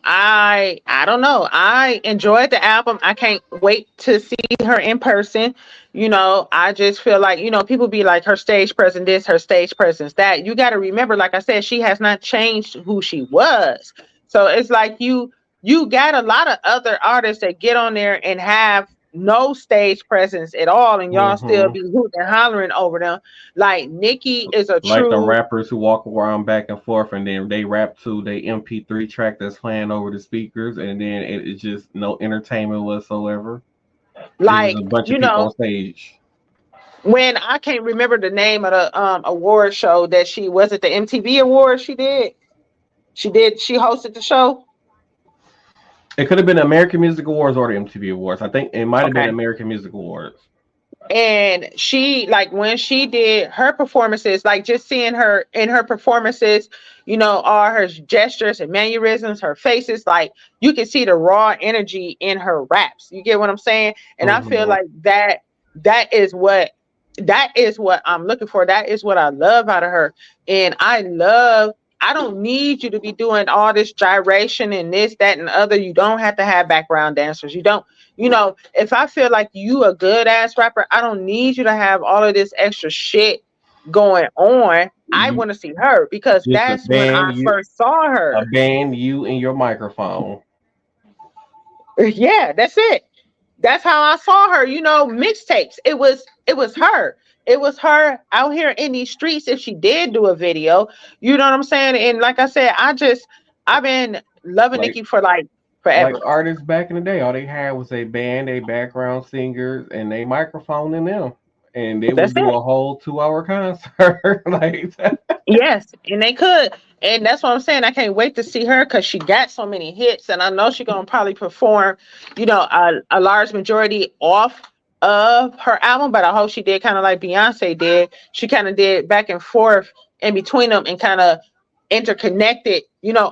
I don't know. I enjoyed the album. I can't wait to see her in person. I just feel like, people be like her stage presence this, her stage presence that. You got to remember, like I said, she has not changed who she was. So it's like you got a lot of other artists that get on there and have no stage presence at all, and y'all still Mm-hmm. be hooting and hollering over them. Like Nicki is a Like the true. rappers who walk around back and forth and then they rap to the MP3 track that's playing over the speakers, and then it's just no entertainment whatsoever. It's just a Like, bunch of people on stage. when I can't remember the name of the award show that she was, at the MTV Awards. She hosted the show. It could have been American Music Awards or the MTV Awards. I think it might have been Okay. American Music Awards. And she, like, when she did her performances, like, just seeing her in her performances, all her gestures and mannerisms, her faces, like, you can see the raw energy in her raps. You get what I'm saying? And I feel Mm-hmm. like that is what I'm looking for. That is what I love out of her. And I don't need you to be doing all this gyration and this, that, and the other. You don't have to have background dancers. You don't, if I feel like you a good ass rapper, I don't need you to have all of this extra shit going on. I want to see her, because Just that's when I first saw her. abandon you and your microphone. Yeah, that's it. That's how I saw her, mixtapes. It was her. It was her out here in these streets. If she did do a video, you know what I'm saying? And like I said, I've been loving Like Nicki for like like forever. artists back in the day, all they had was a band, a background singers, and a microphone in them, and they That's would do it. a whole 2 hour concert like that. Yes, and they could. And that's what I'm saying. I can't wait to see her, because she got so many hits, and I know she's gonna probably perform, a large majority off of her album. But I hope she did kind of like Beyonce did. She kind of did back and forth in between them and kind of interconnected.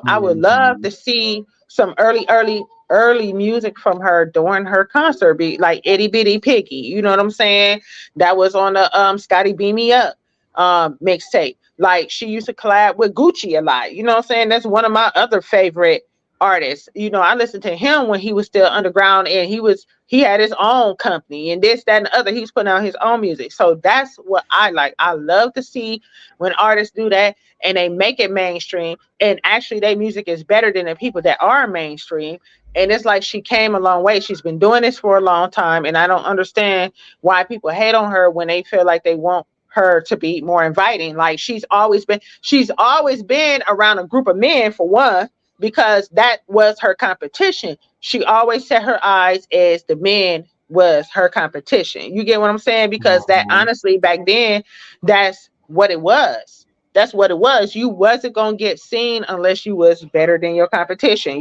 I would love Mm-hmm. to see some early music from her during her concert, be like Itty Bitty Piggy. You know what I'm saying? That was on the Scotty Beam Me Up mixtape. Like, she used to collab with Gucci a lot. You know what I'm saying? That's one of my other favorite artists. I listened to him when he was still underground, and he had his own company and this, that, and the other. He was putting out his own music. So that's what I like. I love to see when artists do that and they make it mainstream. And actually their music is better than the people that are mainstream. And it's like she came a long way. She's been doing this for a long time. And I don't understand why people hate on her when they feel like they want her to be more inviting. Like, she's always been around a group of men, for one, because that was her competition. She always set her eyes as the men was her competition. You get what I'm saying? Because that, Mm-hmm. honestly, back then, that's what it was. That's what it was. You wasn't gonna get seen unless you was better than your competition.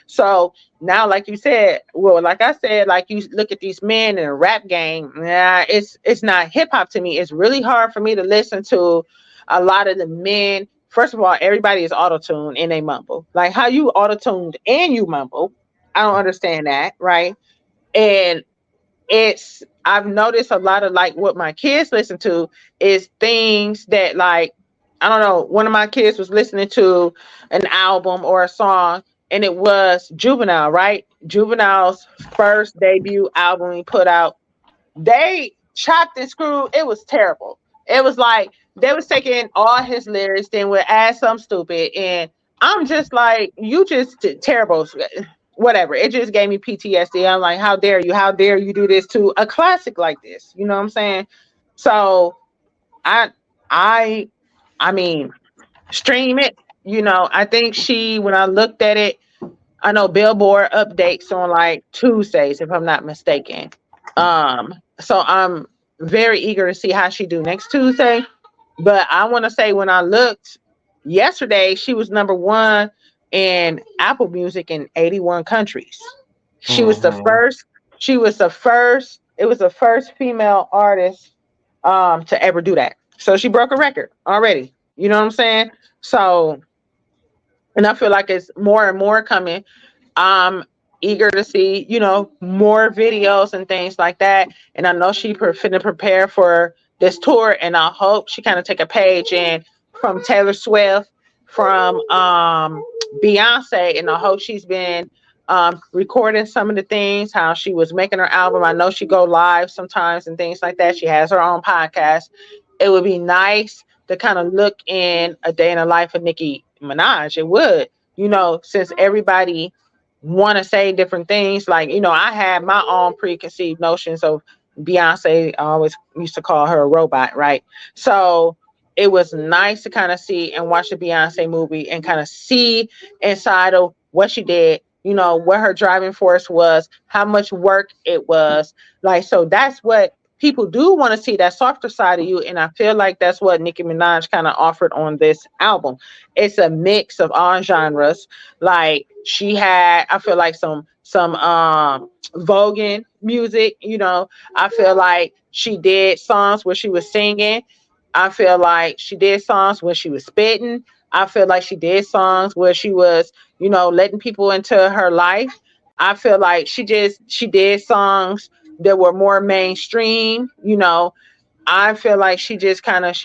So now, like you said, well, like I said, like, you look at these men in a rap game, nah, it's not hip hop to me. It's really hard for me to listen to a lot of the men. First of all, everybody is auto-tuned and they mumble. Like, how you auto-tuned and you mumble? I don't understand that, right? And I've noticed a lot of, like, what my kids listen to is things that, like, I don't know, one of my kids was listening to an album or a song, and it was Juvenile, right? Juvenile's first debut album he put out. They chopped and screwed. It was terrible. It was like they was taking all his lyrics, then would add some stupid, and I'm just like, you just terrible. Whatever. It just gave me PTSD. I'm like, how dare you? How dare you do this to a classic like this? You know what I'm saying? So I I I mean, stream it. I think when I looked at it, I know Billboard updates on like Tuesdays, if I'm not mistaken. So I'm very eager to see how she do next Tuesday. But I want to say, when I looked yesterday, she was number one in Apple Music in 81 countries. She was the Mm-hmm. first. She was the first. It was the first female artist to ever do that. So she broke a record already. You know what I'm saying? So, and I feel like it's more and more coming. I'm eager to see, more videos and things like that. And I know she finna prepare for this tour, and I hope she kind of take a page in from Taylor Swift, from Beyonce, and I hope she's been recording some of the things, how she was making her album. I know she go live sometimes and things like that. She has her own podcast. It would be nice to kind of look in a day in the life of Nicki Minaj. It would, since everybody want to say different things. Like, I had my own preconceived notions of Beyonce. I always used to call her a robot, right? So it was nice to kind of see and watch the Beyonce movie and kind of see inside of what she did, what her driving force was, how much work it was. Like, so that's what people do want to see, that softer side of you. And I feel like that's what Nicki Minaj kind of offered on this album. It's a mix of all genres. Like, she had, I feel like some voguing music, I feel like she did songs where she was singing. I feel like she did songs where she was spitting. I feel like she did songs where she was, letting people into her life. I feel like she did songs that were more mainstream. I feel like she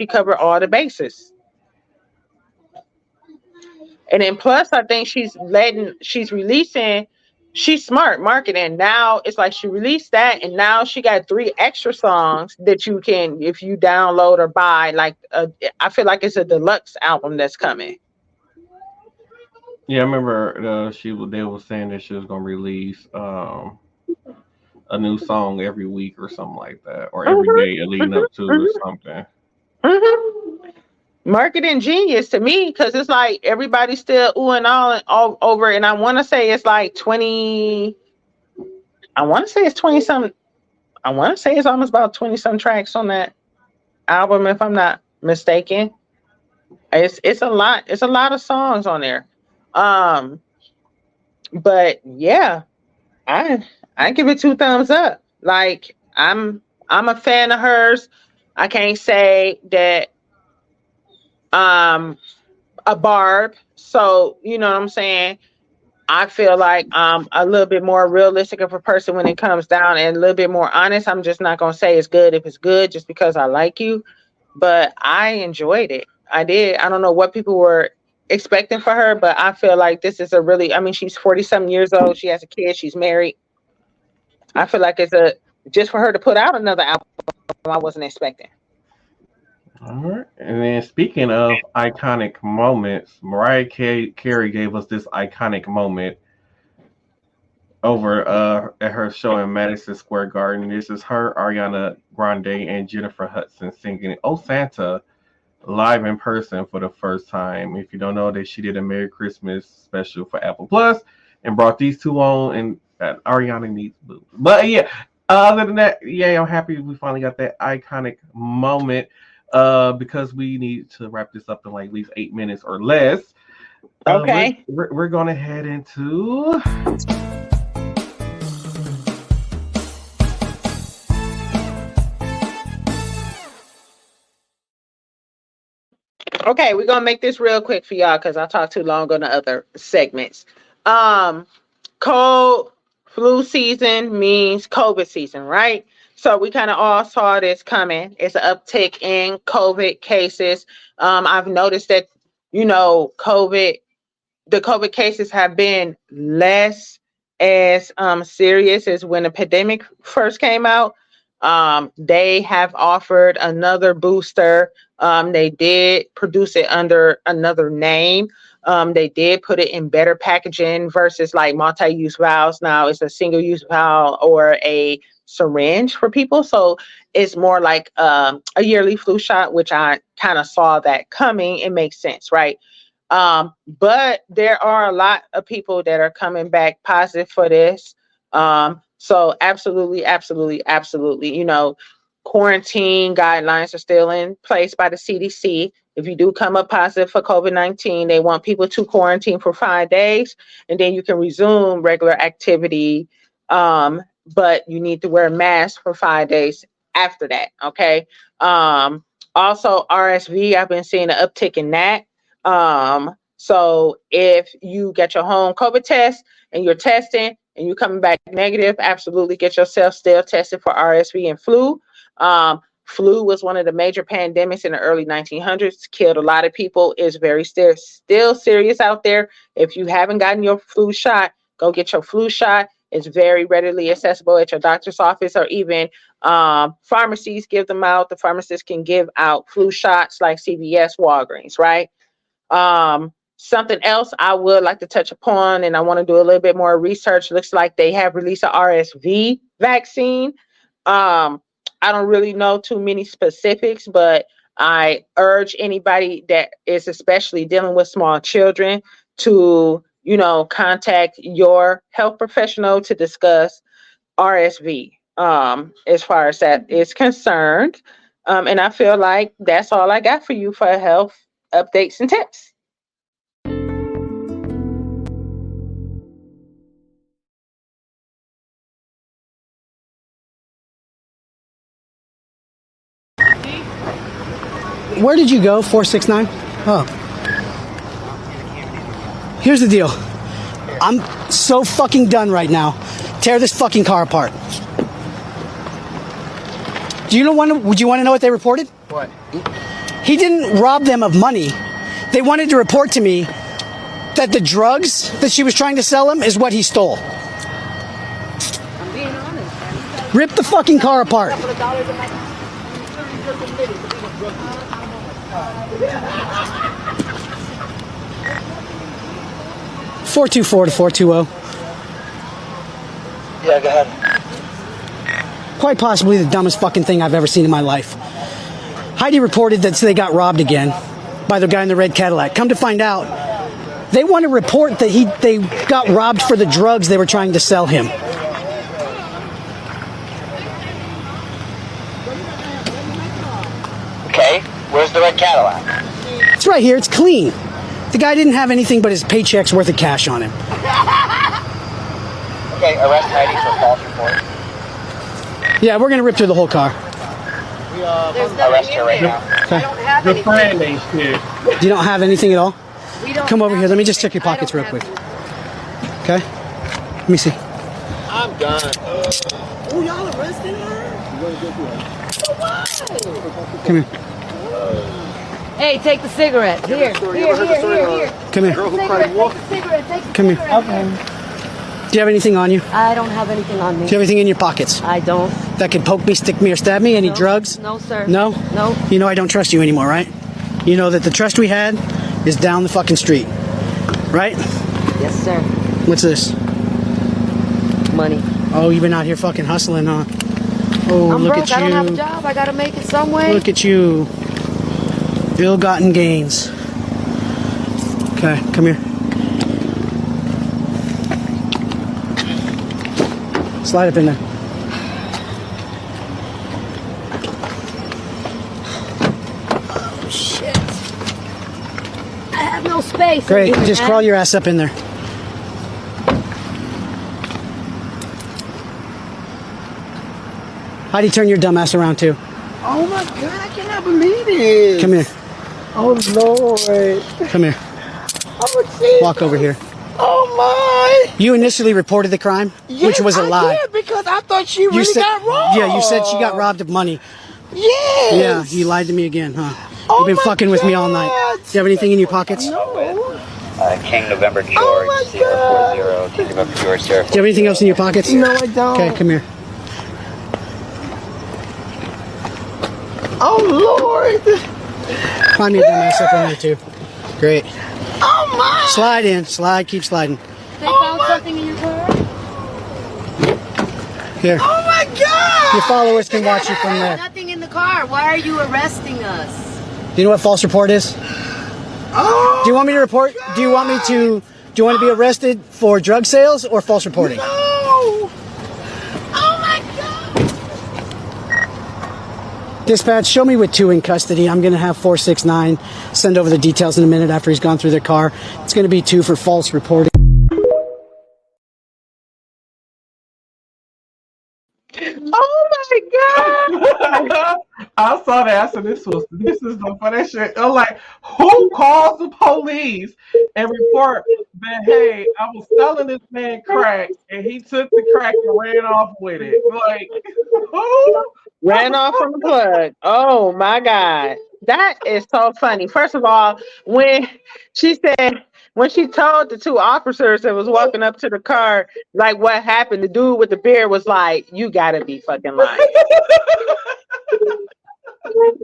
covered all the bases. And then plus, I think she's releasing, she's smart marketing. Now it's like she released that, and now she got 3 extra songs that you can, if you download or buy, like I feel like it's a deluxe album that's coming. Yeah, I remember they were saying that she was gonna release a new song every week or something like that, or every day leading up to or something. Marketing genius to me, because it's like everybody's still ooh and all over, and I want to say it's like 20. I want to say it's 20 some. I want to say it's almost about 20 some tracks on that album, if I'm not mistaken. It's a lot. It's a lot of songs on there. But yeah, I give it 2 thumbs up. Like, I'm a fan of hers. I can't say that a Barb. So, you know what I'm saying? I feel like I'm a little bit more realistic of a person when it comes down, and a little bit more honest. I'm just not gonna say it's good if it's good just because I like you. But I enjoyed it. I did. I don't know what people were expecting for her, but I feel like this is she's 40-something years old. She has a kid. She's married. I feel like just for her to put out another album, I wasn't expecting. All right. And then speaking of iconic moments, Mariah Carey gave us this iconic moment over at her show in Madison Square Garden. This is her, Ariana Grande, and Jennifer Hudson singing "Oh Santa" live in person for the first time. If you don't know that, she did a Merry Christmas special for Apple Plus and brought these two on, and Ariana needs boobs. But yeah, other than that, yeah, I'm happy we finally got that iconic moment. Because we need to wrap this up in like at least 8 minutes or less. Okay. We're going to head into. Okay, we're gonna make this real quick for y'all because I talked too long on the other segments. Cold flu season means COVID season, right? So we kind of all saw this coming. It's an uptick in COVID cases. I've noticed that, the COVID cases have been less as serious as when the pandemic first came out. They have offered another booster. They did produce it under another name. They did put it in better packaging versus like multi-use vials. Now it's a single-use vial or a syringe for people. So it's more like a yearly flu shot, which I kind of saw that coming. It makes sense, right? But there are a lot of people that are coming back positive for this. So absolutely, absolutely, absolutely. Quarantine guidelines are still in place by the CDC. If you do come up positive for COVID-19, they want people to quarantine for 5 days, and then you can resume regular activity. But you need to wear a mask for 5 days after that. Okay. Also RSV, I've been seeing an uptick in that. So if you get your home COVID test and you're testing and you're coming back negative, absolutely get yourself still tested for RSV and flu. Flu was one of the major pandemics in the early 1900s, killed a lot of people. It's very still serious out there. If you haven't gotten your flu shot, go get your flu shot. It's very readily accessible at your doctor's office, or even pharmacies give them out. The pharmacist can give out flu shots like CVS, Walgreens, right? Something else I would like to touch upon, and I want to do a little bit more research. Looks like they have released a RSV vaccine. I don't really know too many specifics, but I urge anybody that is especially dealing with small children to, contact your health professional to discuss RSV, as far as that is concerned. And I feel like that's all I got for you for health updates and tips. Where did you go? 469? Oh. Here's the deal. I'm so fucking done right now. Tear this fucking car apart. Would you want to know what they reported? What? He didn't rob them of money. They wanted to report to me that the drugs that she was trying to sell him is what he stole. I'm being honest. Rip the fucking car apart. 424 to 420. Yeah, go ahead. Quite possibly the dumbest fucking thing I've ever seen in my life. Heidi reported that they got robbed again by the guy in the red Cadillac. Come to find out, they want to report that they got robbed for the drugs they were trying to sell him. Okay, where's the red Cadillac? It's right here. It's clean. The guy didn't have anything but his paycheck's worth of cash on him. Okay, arrest Heidi for false report. Yeah, we're gonna rip through the whole car. Arrest her right now. Okay. The friend ain't shit. You don't have anything at all? We don't Come over have here. Let me just check anything. your pockets I real don't quick. have Okay? Let me see. I'm done. Oh, y'all arresting her? Come here. Hey, take the cigarette. Here. Come here. Cigarette, take the cigarette. Come here. Okay. Do you have anything on you? I don't have anything on me. Do you have anything in your pockets I don't. that could poke me, stick me, or stab me? Any No. drugs? No, sir. No? No. You know I don't trust you anymore, right? You know that the trust we had is down the fucking street. Right? Yes, sir. What's this? Money. Oh, you've been out here fucking hustling, huh? Oh, I'm look broke. at you. I don't have a job. I gotta make it some way. Look at you. Ill-gotten gains. Okay, come here. Slide up in there. Oh, shit. I have no space. Great, in here, just man. crawl your ass up in there. Heidi, turn your dumb ass around too. Oh my god, I cannot believe this. Come here. Oh Lord. Come here. Oh jeez. Walk over here. Oh my. You initially reported the crime, which was a lie. Yeah, because I thought she really You said, got robbed. yeah, you said she got robbed of money. Yes. Yeah, you lied to me again, huh? Oh You've been my fucking with me all night. God. Do you have anything in your pockets? Do No. King November George, Oh my 040, King November George, Sierra. you have anything else in your pockets? No, I don't. Okay, come here. Oh Lord. Climb your dumb ass up in there too. Great. Oh my. Slide in. Slide. Keep sliding. They found something in your car? Here. Oh my God. Your followers can watch you from there. Nothing in the car. Why are you arresting us? Do you know what false report is? Oh. Do you want me to report? Do you want me to? Do you want to be arrested for drug sales or false reporting? No. Oh my God. Dispatch, show me with 2 in custody. I'm going to have 469 send over the details in a minute after he's gone through their car. It's going to be 2 for false reporting. Oh my God. I saw that. I said, this is the funny shit. I'm like, who calls the police and report that, hey, I was selling this man crack and he took the crack and ran off with it? Like, who? Ran off from the plug. Oh my God. That is so funny. First of all, when she told the two officers that was walking up to the car, like what happened, the dude with the beard was like, "You gotta be fucking lying."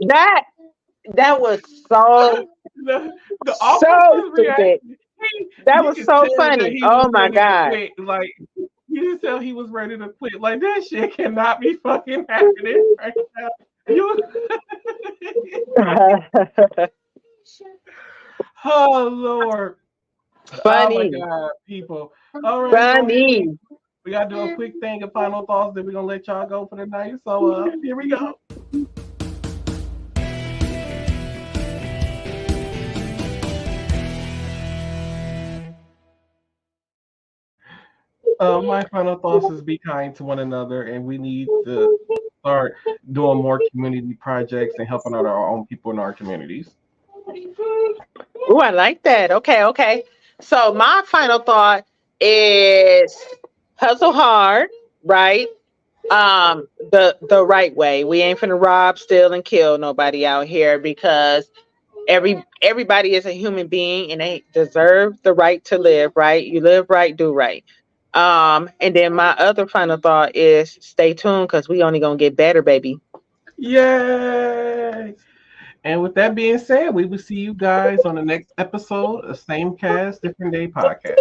That was so the so officer's stupid. reaction. That You was could so tell funny. that he Oh was my ready to God. quit. Like you could tell he was ready to quit. Like that shit cannot be fucking happening right now. You oh Lord. Funny. Oh my God, people. All right, so Funny. we gotta do a quick thing of final thoughts, then we're gonna let y'all go for the night. So here we go. My final thoughts is be kind to one another, and we need to start doing more community projects and helping out our own people in our communities. Oh, I like that. Okay. So my final thought is hustle hard, right? The right way. We ain't finna rob, steal, and kill nobody out here because everybody is a human being and they deserve the right to live, right? You live right, do right. And then my other final thought is stay tuned because we only gonna get better, baby. Yay! And with that being said, we will see you guys on the next episode of Same Cast, Different Day podcast.